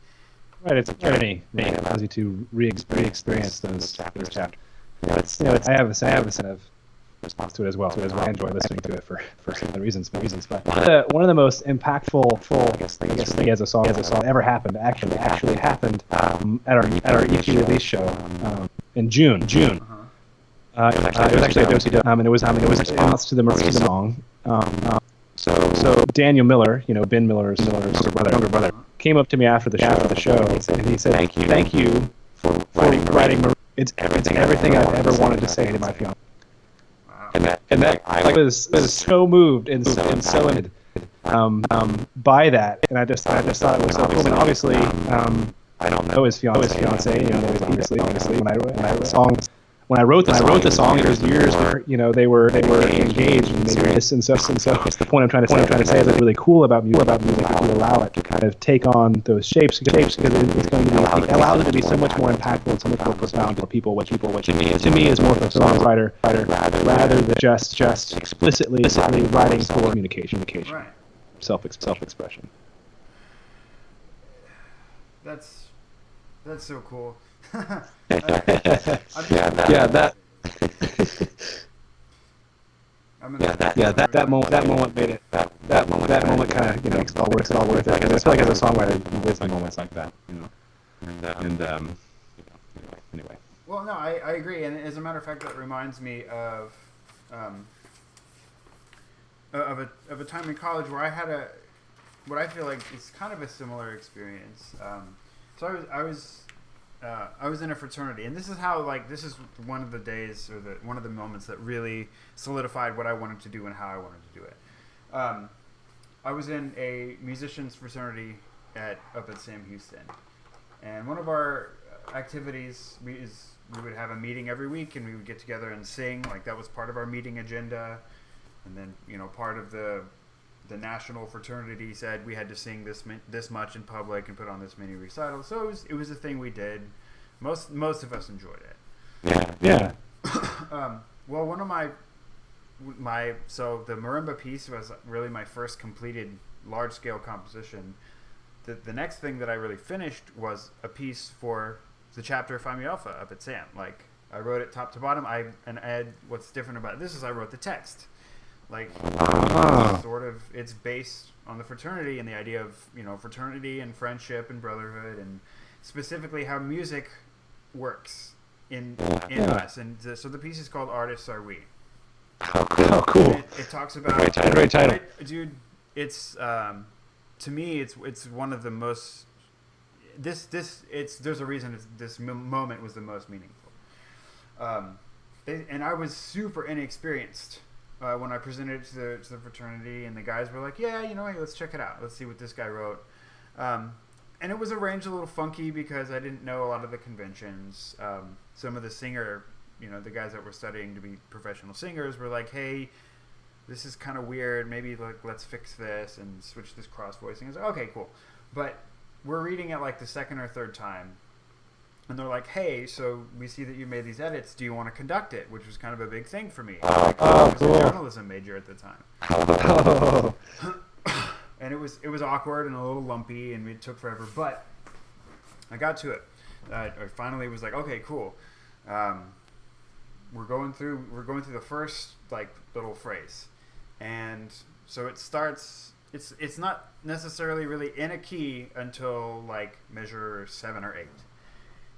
Right, it's a journey that allows you to re-experience those chapters. I have a set of response to it as well. I enjoy listening to it for similar reasons. But one of the most impactful, I guess, as a song ever happened actually happened at our EP release show in June. It was actually a Dosey Do, and it was a response to the Marie song. So Daniel Miller, Ben Miller's younger brother, came up to me after the show, and he said, "Thank you for writing. It's everything I've ever wanted to say to my fiance." Wow. And that I was so moved and so impacted by that, and I just thought it was so cool. And obviously, I don't know his fiance, obviously when I wrote the song, it was years where they were engaged and serious, and so it's the point I'm trying to say is it's really cool about music that we allow it to kind of take on those shapes because it's going to be allows it to be so much more impactful and so much more profound for people, which to me is more of a songwriter rather than just explicitly writing for communication, Right. self-expression. That's so cool. That moment made it. That moment kind of makes it all worth it. Because I feel like as a songwriter, you live moments like that, anyway. Well, no, I agree, and as a matter of fact, that reminds me of a time in college where I had what I feel like is kind of a similar experience. So I was in a fraternity, and this is one of the days or one of the moments that really solidified what I wanted to do and how I wanted to do it. I was in a musicians fraternity up at Sam Houston, and one of our activities we would have a meeting every week, and we would get together and sing. Like, that was part of our meeting agenda, and then part of the national fraternity said we had to sing this much in public and put on this many recitals. So it was a thing we did. Most of us enjoyed it. Yeah. Well, one of my so the marimba piece was really my first completed large scale composition. The next thing that I really finished was a piece for the chapter of Phi Mu Alpha up at SAM. Like, I wrote it top to bottom. What's different about this is I wrote the text. Like, it's based on the fraternity and the idea of fraternity and friendship and brotherhood, and specifically how music works in us. And so the piece is called "Artists Are We." Oh, cool! It talks about great title, dude. It's to me, it's one of the most. There's a reason this moment was the most meaningful. And I was super inexperienced. When I presented it to the fraternity, and the guys were like, "Yeah, hey, let's check it out. Let's see what this guy wrote." And it was arranged a little funky because I didn't know a lot of the conventions. Some of the the guys that were studying to be professional singers were like, "Hey, this is kind of weird. Maybe let's fix this and switch this cross voicing." I was like, "Okay, cool." But we're reading it like the second or third time, and they're like, "Hey, so we see that you made these edits. Do you want to conduct it?" Which was kind of a big thing for me. I was a journalism major at the time. And it was awkward and a little lumpy, and it took forever. But I got to it. I finally was like, "Okay, cool. We're going through the first little phrase," and so it starts. It's not necessarily really in a key until measure 7 or 8.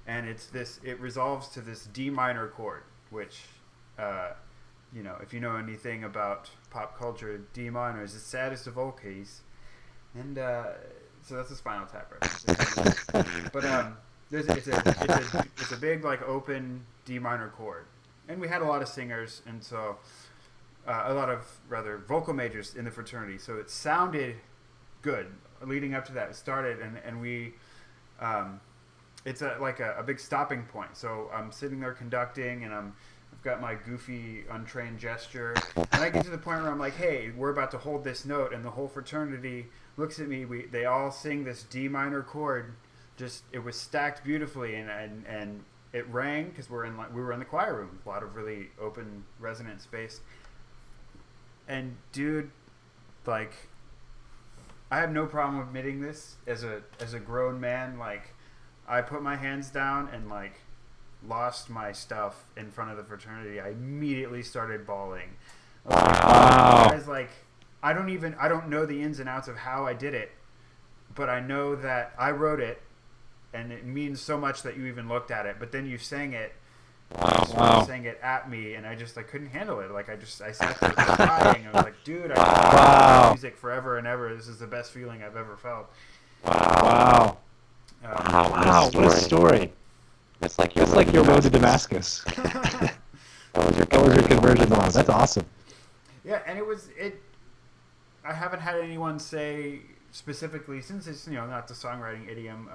And it resolves to this D minor chord, which, if you know anything about pop culture, D minor is the saddest of all keys. And so that's a Spinal Tap reference. But it's a big, open D minor chord. And we had a lot of singers, and so a lot of, rather, vocal majors in the fraternity. So it sounded good leading up to that. It started, and we... it's a big stopping point. So I'm sitting there conducting, and I've got my goofy, untrained gesture, and I get to the point where I'm like, "Hey, we're about to hold this note," and the whole fraternity looks at me. They all sing this D minor chord. It was stacked beautifully, and it rang because we were in the choir room with a lot of really open, resonant space. And dude, I have no problem admitting this as a grown man. I put my hands down and lost my stuff in front of the fraternity. I immediately started bawling. Wow. I don't know the ins and outs of how I did it, but I know that I wrote it, and it means so much that you even looked at it. But then you sang it, Wow. Saying it at me, and I couldn't handle it. Like I sat there crying. I was like, dude, I've Wow. been music forever and ever. This is the best feeling I've ever felt. Wow. Wow. What a story. It's like your road to Damascus. What was your conversion moment? That's awesome. Yeah, and I haven't had anyone say specifically, since it's not the songwriting idiom.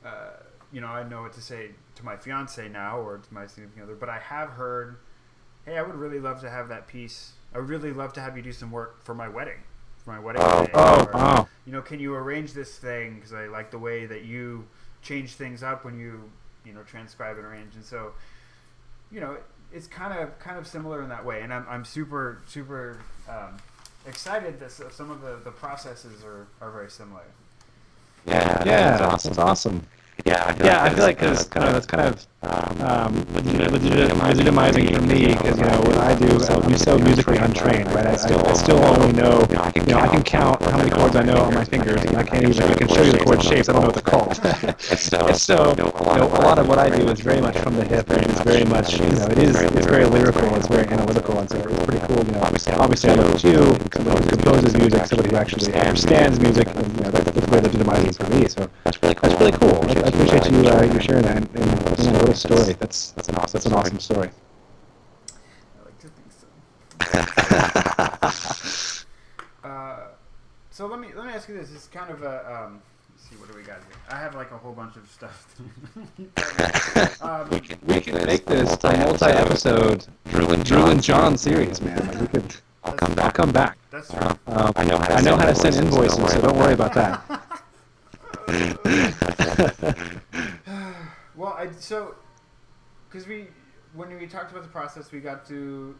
I know what to say to my fiance now or to my significant other, but I have heard, hey, I would really love to have that piece. I would really love to have you do some work for my wedding. Day. Wow. Can you arrange this thing? Because I like the way that you change things up when you transcribe and arrange. And so, it's kind of similar in that way. And I'm super, super excited that some of the processes are very similar. Yeah, that's awesome. I feel like it's kind of legitimizing for me because what I do, I'm so musically untrained, right? I still only know, I can count how many chords I know on my fingers, and I can show you the chord shapes. I don't know what they're called. So a lot of what I do is very much from the hip, and it's very much it's very lyrical, it's very analytical, and so it's pretty cool. Obviously I know you, somebody who composes music, somebody who actually understands music, and that's very legitimizing for me. So that's really cool. I appreciate you sharing that, and what a story. That's an awesome story. I like to think so. So let me ask you this. It's kind of a let's see, what do we got here? I have like a whole bunch of stuff. we can make this a multi-episode Drew and John series, man. Like we could. I'll come back. That's true. I know how to send invoices, so don't worry about that. Well, because when we talked about the process, we got to,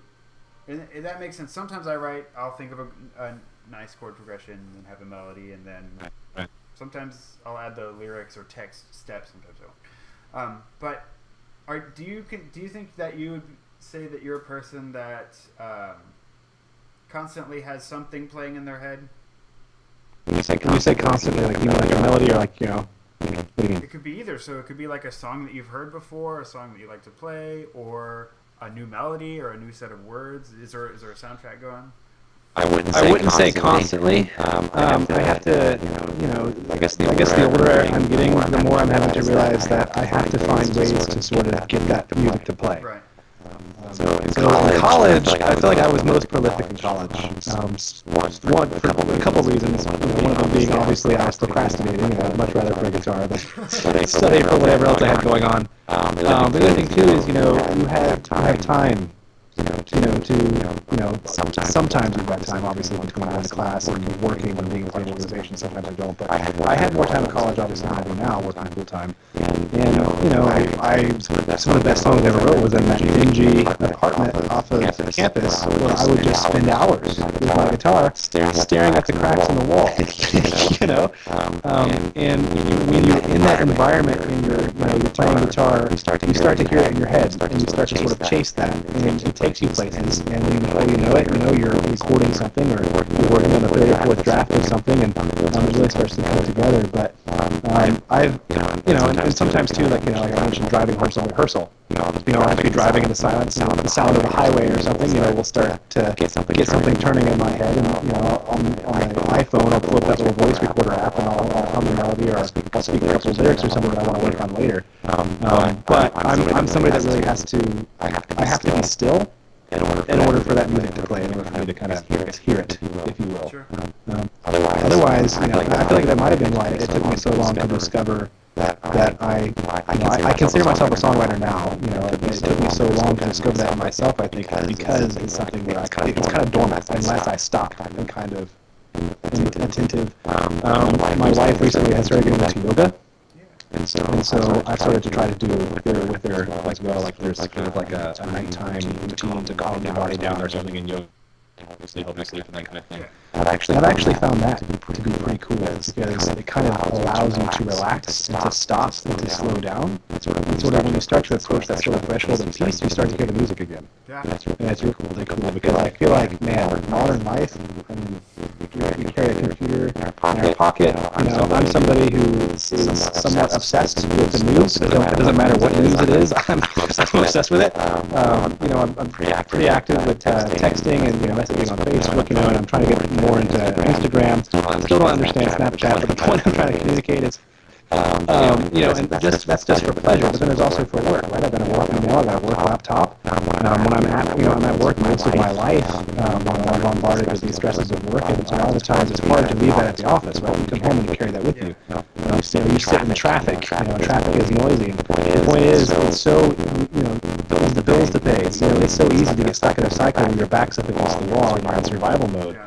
and that makes sense. Sometimes I'll think of a nice chord progression and have a melody, and then sometimes I'll add the lyrics or text steps. Sometimes I won't. But do you think that you would say that you're a person that constantly has something playing in their head? When you say constantly, like like a melody, or like It could be either. So it could be like a song that you've heard before, a song that you like to play, or a new melody or a new set of words. Is there a soundtrack going? I wouldn't say constantly. I have to, I guess the older I'm getting, the more I'm having to realize that I have to find ways to sort of get that music to play. Right. So in college, I feel like I was most prolific in college. For a couple reasons. One of them being obviously I was procrastinating. I'd much rather play guitar than study for whatever else I had going on. The other thing too is you have time. Sometimes you've got time, obviously, between going to class and working and being with the organization. Sometimes I don't, but I had more time in college, obviously, than I do now, working full time. And some of the best songs I ever wrote was in that dingy apartment off of campus where I would just spend hours with my guitar staring at the cracks in the wall. And when you're in that environment and you're playing guitar, you start to hear it in your head, and you start to sort of chase that, and it takes you places. And before you know it, you're recording something, or you're working on the third or fourth draft of something, and it really starts to come together. But and sometimes too, like I mentioned, driving home from rehearsal. I'll be driving in the sound of a highway or something. We'll start to get something turning in my head, and on my iPhone, I'll pull up that little voice recorder app, and I'll hum the melody, or I'll speak a couple of lyrics or something that I want to work on later. But I'm somebody that really has to. I have to be still in order for that music to play, in order for me to kind of hear it, if you will. Sure. Otherwise, I feel like that might have been why it took me so long to discover that I consider myself a songwriter now. It took me so long to discover that myself, I think, because it's something where it's kind of dormant unless I stop and kind of attentive. My wife recently has started getting into yoga. And so I started to try to do with her like there's kind of like a nighttime routine to calm your body down or something in yoga. Obviously help you sleep and that kind of thing. I've actually found that to be pretty cool because it kind of allows you to relax and to stop and to slow down. And sort of when you start to approach that sort of threshold of peace, you start to hear the music again. Yeah. And that's really cool because I feel like, man, modern life, we carry a computer in our pocket. I'm somebody who is somewhat obsessed with the news. It doesn't matter what news it is. I'm obsessed with it. I'm pretty active with texting and messaging on Facebook. And I'm trying to get more into Instagram. Still don't understand Snapchat, but the point I'm trying to communicate is. And that's just for pleasure, but then there's also for work, right? I've got a work email, I've got a work laptop. When I'm at work most of my life, I'm bombarded with these stresses of work, and a lot of times it's hard to leave that at the office, right? You come home and you carry that with you. You sit in the traffic, traffic is noisy. The point is, it's so, the bills to pay. It's so easy to get stuck in a cycle when your back's up against the wall and you're in survival mode.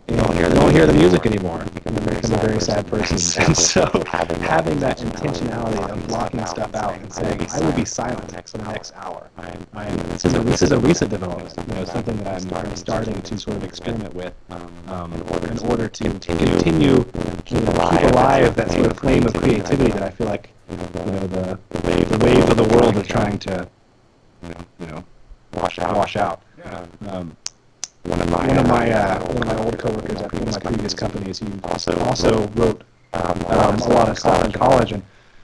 You don't hear the music anymore. You become a very sad person. And so having that intentionality of blocking stuff out and saying, I will be silent for the next hour. This is a recent development. Something that I'm starting to sort of experiment with in order to continue keep alive that sort of flame of creativity that I feel like the wave of the world is trying to wash out. One of my old coworkers at one of my previous companies, he also wrote a lot of stuff in college, and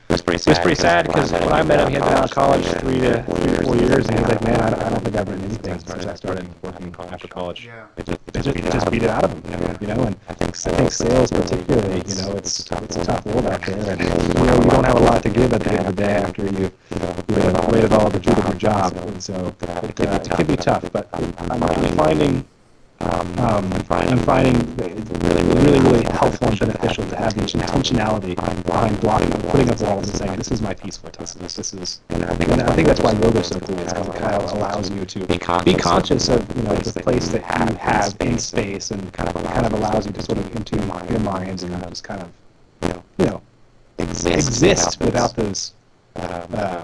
it was pretty sad because when I met him, he had been out of college 3 to 4 years, and he was like, man, I don't think I've written anything since I started working after college. Yeah. It just beat it out of him, and I think sales particularly, it's a tough world out there, and you don't have a lot to give at the end of the day after you've waited all the juice of your job, and so it can be tough, but I'm finding it's really helpful and beneficial to have the intentionality behind blocking, putting up walls and saying, this is my peacefulness. And I think that's why yoga is so cool. It's because it kind of allows you to be conscious of the place that you have in space, and kind of allows you to sort of into your minds and just kind of exist without those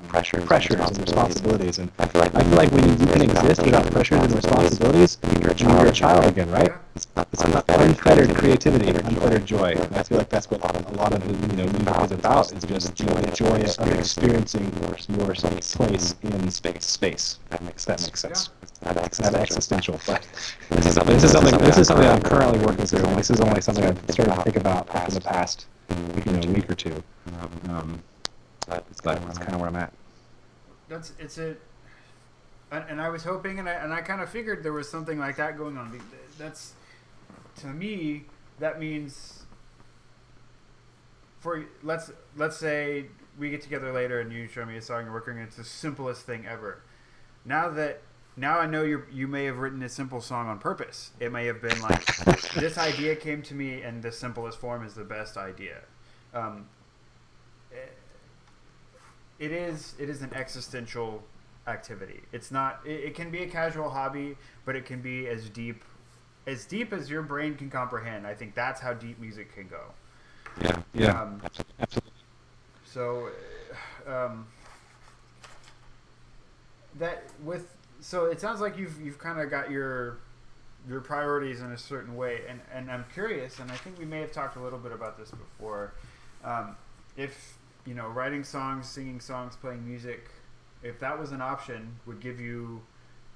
pressures and responsibilities. And I feel like when you can exist without pressures and responsibilities, you're a child again, right? It's unfettered creativity, unfettered joy. And I feel like that's what a lot of music is about, is just joy of experiencing your place in space. That makes sense. That's not existential, but this is something I'm currently working through, and this is only something I've started to think about in the past week or two. That's kind of where I'm at. And I was hoping, and I kind of figured there was something like that going on. That's, to me, that means let's say we get together later and you show me a song you're working on. It's the simplest thing ever. Now I know you may have written a simple song on purpose. It may have been like, this idea came to me and the simplest form is the best idea. It is an existential activity. It's not. It can be a casual hobby, but it can be as deep as your brain can comprehend. I think that's how deep music can go. Yeah. Absolutely. So, so it sounds like you've kind of got your priorities in a certain way, and I'm curious, and I think we may have talked a little bit about this before. If writing songs, singing songs, playing music, if that was an option, would give you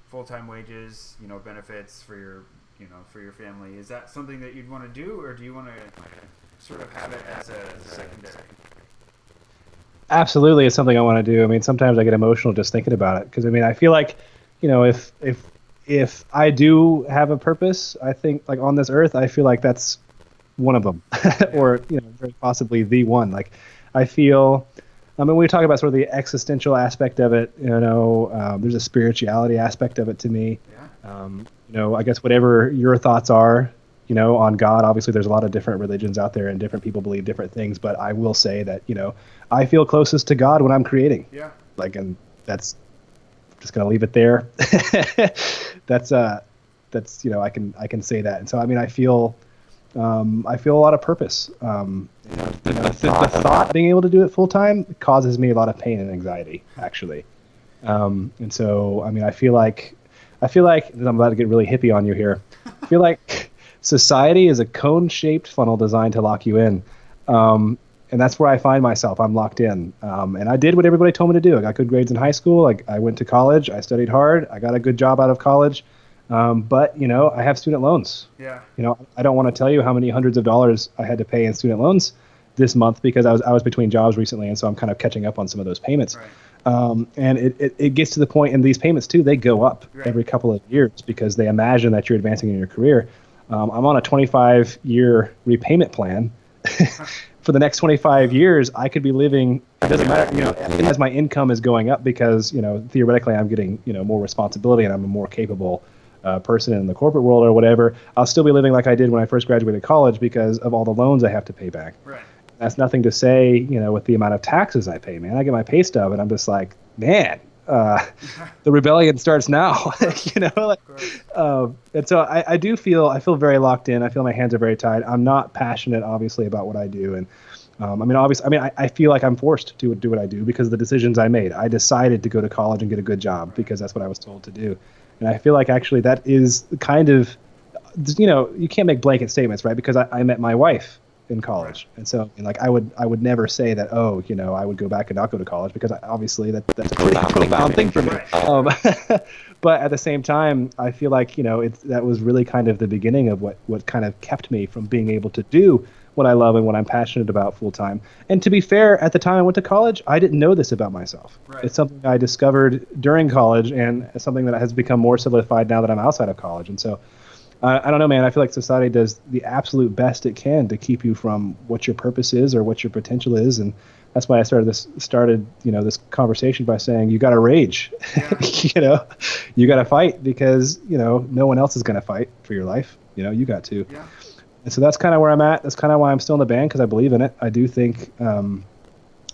full-time wages, benefits for your family. Is that something that you'd want to do, or do you want to sort of have it as a secondary? Absolutely, it's something I want to do. I mean, sometimes I get emotional just thinking about it, because I feel like, if I do have a purpose, I think like on this earth, I feel like that's one of them, or very possibly the one. Like, I feel, when we talk about sort of the existential aspect of it, there's a spirituality aspect of it to me. Yeah. I guess whatever your thoughts are, on God, obviously there's a lot of different religions out there and different people believe different things, but I will say that, I feel closest to God when I'm creating. Yeah. And that's just going to leave it there. that's I can say that. And so, I feel a lot of purpose. The thought of being able to do it full time causes me a lot of pain and anxiety, actually. And so, I feel like I'm about to get really hippie on you here. I feel like society is a cone-shaped funnel designed to lock you in. And that's where I find myself. I'm locked in. And I did what everybody told me to do. I got good grades in high school. I went to college. I studied hard. I got a good job out of college. But I have student loans. Yeah. I don't want to tell you how many hundreds of dollars I had to pay in student loans this month because I was between jobs recently, and so I'm kind of catching up on some of those payments. Right. And it gets to the point, and these payments too, they go up Right. every couple of years because they imagine that you're advancing in your career. I'm on a 25-year repayment plan. For the next 25 years, I could be living. It doesn't matter, as my income is going up because theoretically I'm getting more responsibility and I'm a more capable person in the corporate world or whatever. I'll still be living like I did when I first graduated college because of all the loans I have to pay back. Right. That's nothing to say, with the amount of taxes I pay, man. I get my pay stub and I'm just like, man, the rebellion starts now. And so I feel very locked in. I feel my hands are very tied. I'm not passionate, obviously, about what I do. And I feel like I'm forced to do what I do because of the decisions I made. I decided to go to college and get a good job because that's what I was told to do. And I feel like actually that is kind of, you can't make blanket statements, right? Because I met my wife in college. And so I would never say that, I would go back and not go to college because obviously that's a pretty profound thing for me. But at the same time, I feel like, that was really kind of the beginning of what kind of kept me from being able to do what I love and what I'm passionate about full time. And to be fair, at the time I went to college, I didn't know this about myself. Right. It's something I discovered during college and something that has become more solidified now that I'm outside of college. And so I don't know, man. I feel like society does the absolute best it can to keep you from what your purpose is or what your potential is. And that's why I started this conversation by saying, you got to rage, Yeah. you got to fight because, no one else is going to fight for your life. You got to. Yeah. And so that's kind of where I'm at. That's kind of why I'm still in the band, because I believe in it. I do think, I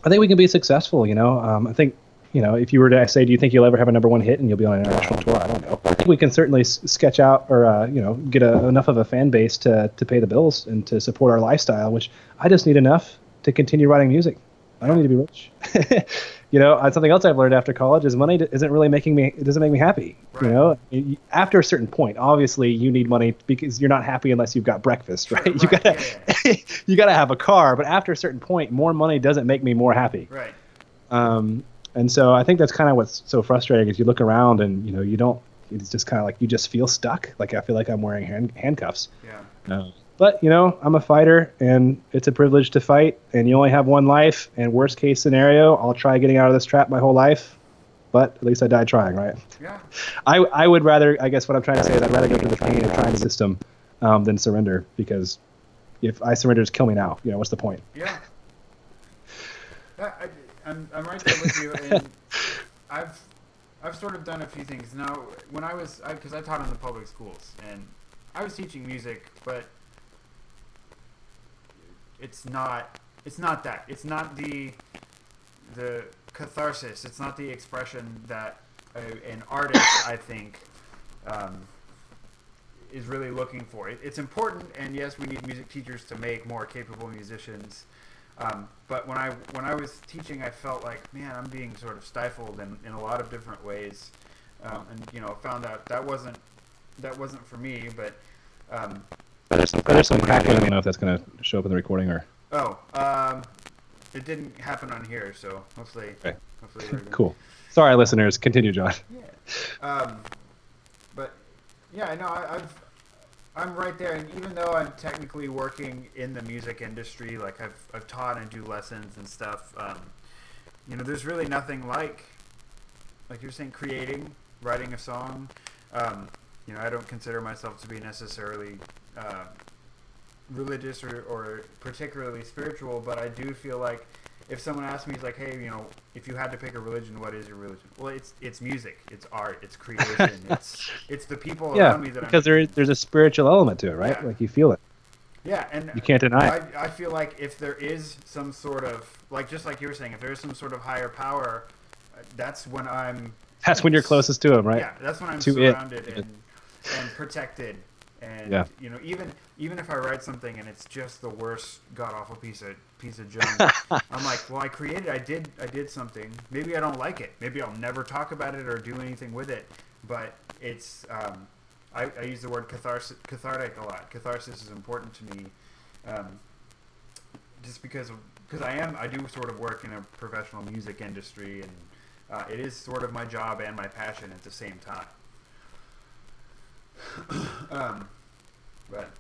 think we can be successful. I think, if you were to say, do you think you'll ever have a number one hit and you'll be on an international tour? I don't know. I think we can certainly sketch out or, get enough of a fan base to pay the bills and to support our lifestyle, which I just need enough to continue writing music. I don't need to be rich. Something else I've learned after college is money doesn't make me happy. Right. After a certain point, obviously you need money because you're not happy unless you've got breakfast, right? You gotta, you gotta have a car, but after a certain point, more money doesn't make me more happy. Right. And so I think that's kind of what's so frustrating is you look around and, it's just kind of like you just feel stuck. Like I feel like I'm wearing handcuffs. Yeah. But, I'm a fighter and it's a privilege to fight and you only have one life, and worst case scenario, I'll try getting out of this trap my whole life, but at least I died trying, right? Yeah. I would rather, I guess what I'm trying to say is I'd rather go through the pain of trying the system than surrender, because if I surrender, just kill me now. What's the point? Yeah. I'm right there with you, and I've sort of done a few things. Now, when because I taught in the public schools, and I was teaching music, but it's not that. It's not the catharsis. It's not the expression that an artist, I think, is really looking for. It's important, and yes, we need music teachers to make more capable musicians. But when I was teaching, I felt like, man, I'm being sort of stifled in a lot of different ways, and found out that wasn't for me. But there's some crackling. I don't know if that's going to show up in the recording or. It didn't happen on here, so hopefully. Okay. Hopefully we're good. Cool. Sorry, listeners. Continue, John. Yeah. But yeah, no, I'm right there, and even though I'm technically working in the music industry, like I've taught and do lessons and stuff, there's really nothing like you're saying, writing a song. I don't consider myself to be necessarily religious or particularly spiritual, but I do feel like if someone asks me, it's like, hey, if you had to pick a religion, what is your religion? Well, it's music, it's art, it's creation, it's the people around me that because there's a spiritual element to it, right? Yeah. Like you feel it. Yeah, and you can't deny it. I feel like if there is some sort of, just like you were saying, if there is some sort of higher power, that's when you're closest to him, right? Yeah, that's when I'm to surrounded and protected. And even if I write something and it's just the worst god awful piece of junk, I'm like, well, I did something. Maybe I don't like it. Maybe I'll never talk about it or do anything with it. But it's I use the word cathartic a lot. Catharsis is important to me, just because I do sort of work in a professional music industry, and it is sort of my job and my passion at the same time. um, but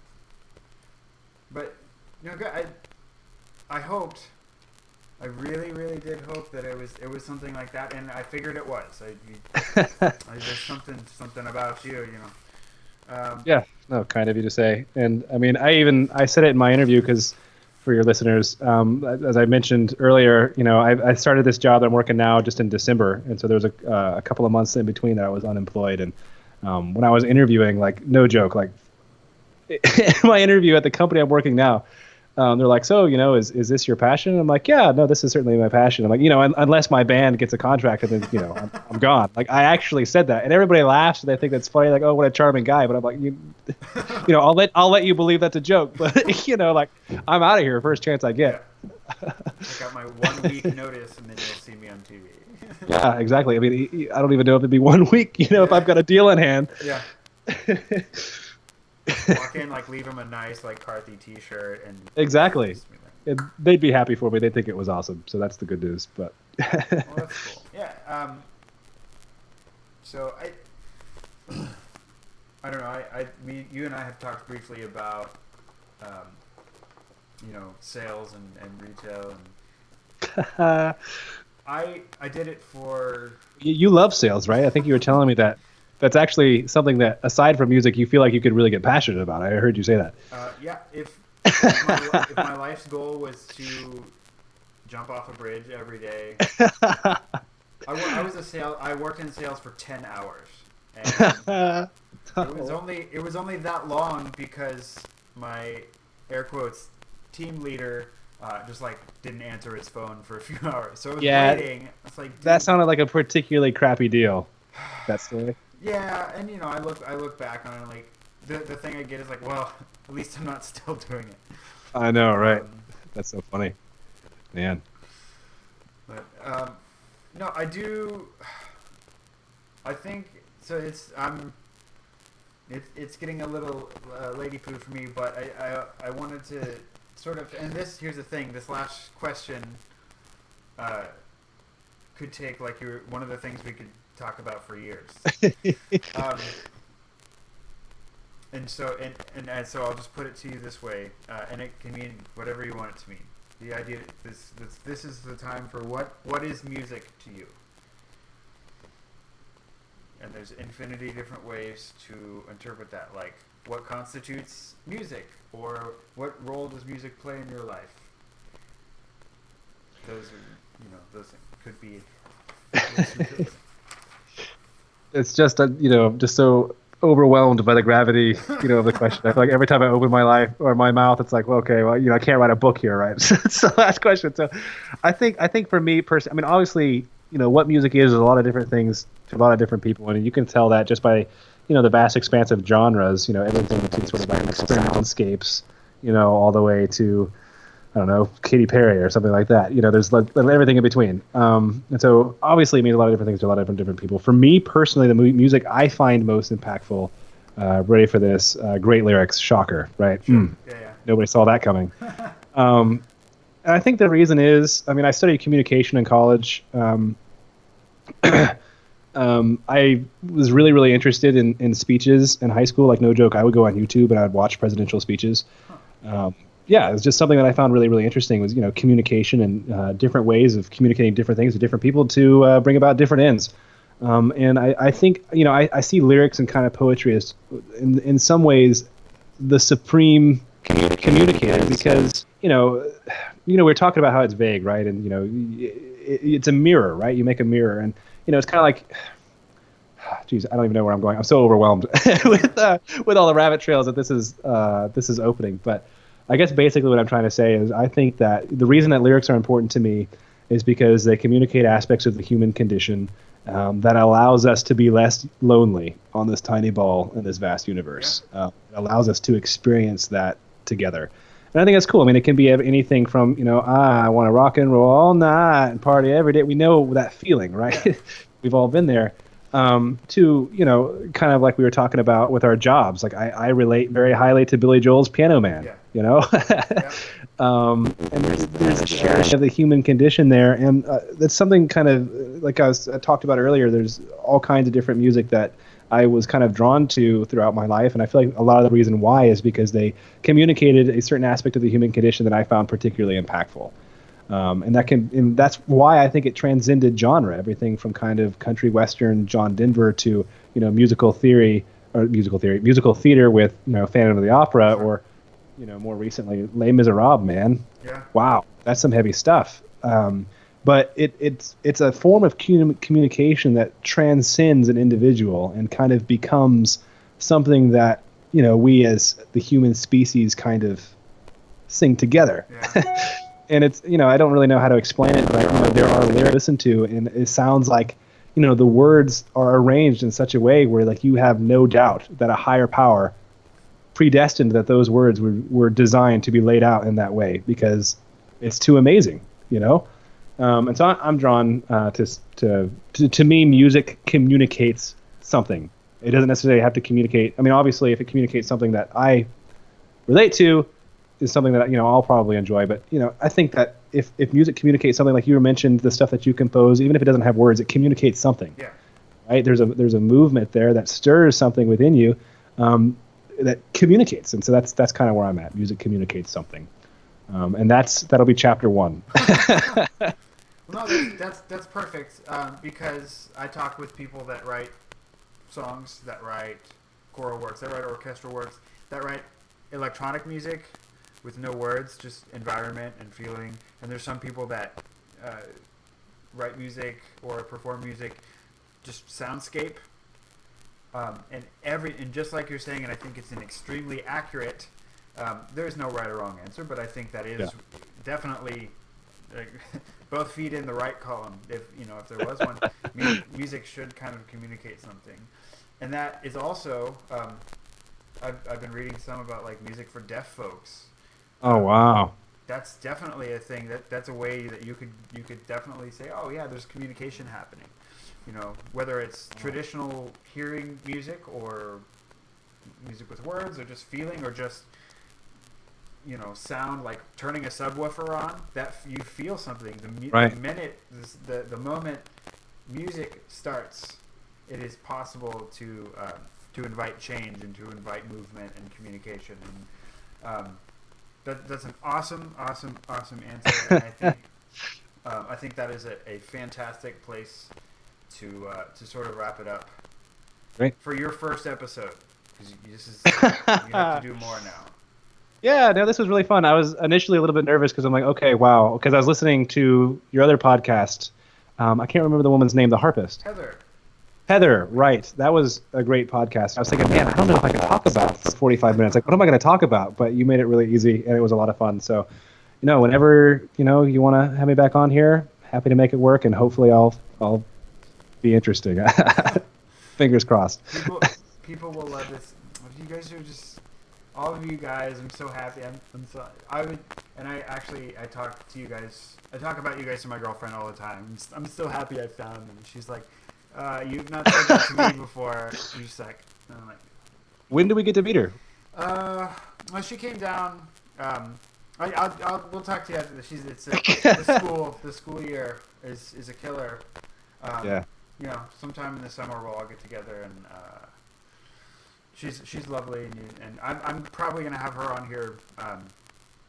you know, I hoped. I really, really did hope that it was something like that, and I figured it was. There's something about you, you know. Yeah, no, kind of you to say. And I mean, I said it in my interview because for your listeners, as I mentioned earlier, you know, I started this job that I'm working now just in December, and so there was a couple of months in between that I was unemployed. And when I was interviewing, like no joke, like in my interview at the company I'm working now, they're like, so, you know, is this your passion? And I'm like, yeah, no, this is certainly my passion. I'm like, you know, unless my band gets a contract, and then, you know, I'm gone. Like, I actually said that, and everybody laughs and they think that's funny. Like, oh, what a charming guy. But I'm like, you know, I'll let you believe that's a joke. But you know, like, I'm out of here first chance I get. Yeah. I got my 1 week notice, and then you'll see me on TV. Yeah, exactly. I mean, I don't even know if it'd be 1 week. You know, if I've got a deal in hand. Yeah. Walk in, like, leave him a nice, like, Carthy T-shirt, and exactly. They'd be happy for me. They'd think it was awesome. So that's the good news. But well, that's cool. Yeah. So I don't know. You and I have talked briefly about, you know, sales and retail, and I did it for. You love sales, right? I think you were telling me that. That's actually something that, aside from music, you feel like you could really get passionate about. I heard you say that. Yeah, if my life's goal was to jump off a bridge every day, I worked in sales for 10 hours, and it was only that long because my air quotes team leader just like didn't answer his phone for a few hours, so I was waiting. It's like, dude, that sounded like a particularly crappy deal. That story. Yeah, and you know, I look back on it, like the thing I get is like, well, at least I'm not still doing it. I know, right? That's so funny, man. But no, I do. I think so. It's getting a little lady poo for me, but I wanted to sort of, and here's the thing. This last question could take like one of the things we could talk about for years. And so I'll just put it to you this way, and it can mean whatever you want it to mean. The idea this is the time for what is music to you? And there's infinity different ways to interpret that, like what constitutes music, or what role does music play in your life? Those are, you know, those could be. It's just just so overwhelmed by the gravity, you know, of the question. I feel like every time I open my life or my mouth, it's like, well, okay, well, you know, I can't write a book here, right? So last question. So, I think for me personally, I mean, obviously, you know, what music is a lot of different things to a lot of different people, and you can tell that just by, you know, the vast expanse of genres. You know, everything to sort of like experimental soundscapes, you know, all the way to, I don't know, Katy Perry or something like that. You know, there's like everything in between. And so obviously it means a lot of different things to a lot of different people. For me personally, the music I find most impactful, ready for this, great lyrics, shocker, right? Sure. Yeah. Nobody saw that coming. And I think the reason is, I mean, I studied communication in college. I was really, really interested in speeches in high school. Like, no joke, I would go on YouTube and I'd watch presidential speeches. Yeah, it was just something that I found really, really interesting was, you know, communication and different ways of communicating different things to different people to bring about different ends. And I think, you know, I see lyrics and kind of poetry as, in some ways, the supreme communicator, because, you know, we're talking about how it's vague, right? And, you know, it's a mirror, right? You make a mirror, and, you know, it's kind of like, geez, I don't even know where I'm going. I'm so overwhelmed with all the rabbit trails that this is opening. But I guess basically what I'm trying to say is I think that the reason that lyrics are important to me is because they communicate aspects of the human condition that allows us to be less lonely on this tiny ball in this vast universe. It allows us to experience that together. And I think that's cool. I mean, it can be anything from, you know, I want to rock and roll all night and party every day. We know that feeling, right? We've all been there. To, you know, kind of like we were talking about with our jobs. Like I relate very highly to Billy Joel's Piano Man, you know? And there's a sharing of the human condition there. And that's something kind of like I talked about earlier. There's all kinds of different music that I was kind of drawn to throughout my life. And I feel like a lot of the reason why is because they communicated a certain aspect of the human condition that I found particularly impactful. And that's why I think it transcended genre, everything from kind of country western John Denver to, musical theater with, Phantom of the Opera, Sure. or, more recently, Les Miserables, man. Yeah. Wow, that's some heavy stuff. But it's a form of communication that transcends an individual and kind of becomes something that, we as the human species kind of sing together. Yeah. And it's, I don't really know how to explain it, but there are lyrics to listen to, and it sounds like, the words are arranged in such a way where like you have no doubt that a higher power predestined that those words were designed to be laid out in that way because it's too amazing, And so I'm drawn to me, music communicates something. It doesn't necessarily have to communicate. I mean, obviously, if it communicates something that I relate to, is something that I'll probably enjoy. But I think that if music communicates something, like you mentioned, the stuff that you compose, even if it doesn't have words, it communicates something. Yeah. Right? There's a movement there that stirs something within you, that communicates, and so that's kind of where I'm at. Music communicates something, and that'll be chapter 1. Well, no, that's perfect because I talk with people that write songs, that write choral works, that write orchestral works, that write electronic music with no words, just environment and feeling. And there's some people that write music or perform music, just soundscape. And just like you're saying, and I think it's an extremely accurate. There's no right or wrong answer, but I think that is definitely both feet in the right column. If there was one, music should kind of communicate something, and that is also. I've been reading some about like music for deaf folks. Oh wow. That's definitely a thing. That's a way that you could definitely say, oh yeah, there's communication happening. Whether it's traditional hearing music or music with words or just feeling or just sound, like turning a subwoofer on, that you feel something. The moment music starts, it is possible to invite change and to invite movement and communication. And that's an awesome answer. And I think that is a fantastic place to sort of wrap it up. Great. For your first episode, because you have to do more now. Yeah, no, this was really fun. I was initially a little bit nervous because I'm like, okay, wow, because I was listening to your other podcast. I can't remember the woman's name, the harpist. Heather, right. That was a great podcast. I was thinking, man, I don't know if I can talk about for 45 minutes. Like, what am I going to talk about? But you made it really easy, and it was a lot of fun. So, whenever, you want to have me back on here, happy to make it work, and hopefully I'll be interesting. Fingers crossed. People will love this. You guys are just, all of you guys, I'm so happy. I talk to you guys, I talk about you guys to my girlfriend all the time. I'm so happy I found them. She's like, you've not said that to me before. You're just like, and I'm like, when do we get to meet her? Well, she came down. We'll talk to you after this. The school year is a killer. Yeah. Sometime in the summer we'll all get together, and she's lovely, and I'm probably gonna have her on here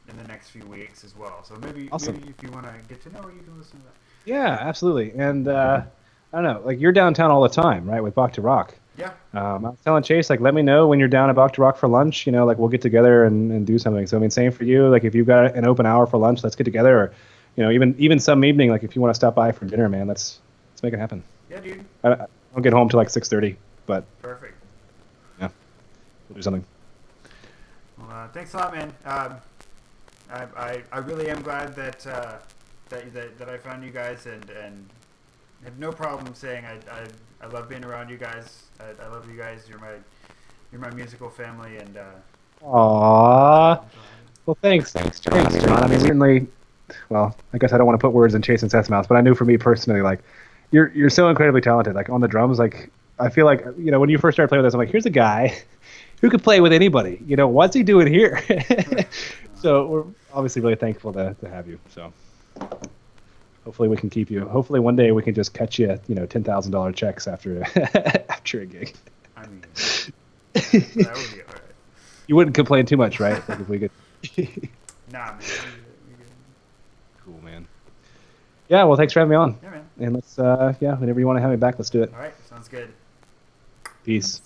in the next few weeks as well. So maybe if you want to get to know her, you can listen to that. Yeah, absolutely. And I don't know, like you're downtown all the time, right, with Bach to Rock. Yeah. I was telling Chase, like, let me know when you're down at Bach to Rock for lunch. Like we'll get together and do something. So I mean, same for you. Like if you've got an open hour for lunch, let's get together. Or even some evening, like if you want to stop by for dinner, man, let's make it happen. Yeah, dude. I don't get home till like 6:30, but perfect. Yeah, we'll do something. Well, thanks a lot, man. I really am glad that I found you guys, and have no problem saying I love being around you guys. I love you guys. You're my musical family, and Aww. Well, thanks, John. I mean, certainly. Well, I guess I don't want to put words in Chase and Seth's mouth, but I knew for me personally, like, you're so incredibly talented. Like on the drums, like I feel like when you first started playing with us, I'm like, here's a guy who could play with anybody. What's he doing here? So we're obviously really thankful to have you. So hopefully we can keep you. Hopefully one day we can just cut you, $10,000 checks after a gig. I mean, that would be alright. You wouldn't complain too much, right? Like if we could. Nah, man. Cool, man. Yeah, well, thanks for having me on. Yeah, man. And let's, whenever you want to have me back, let's do it. All right, sounds good. Peace.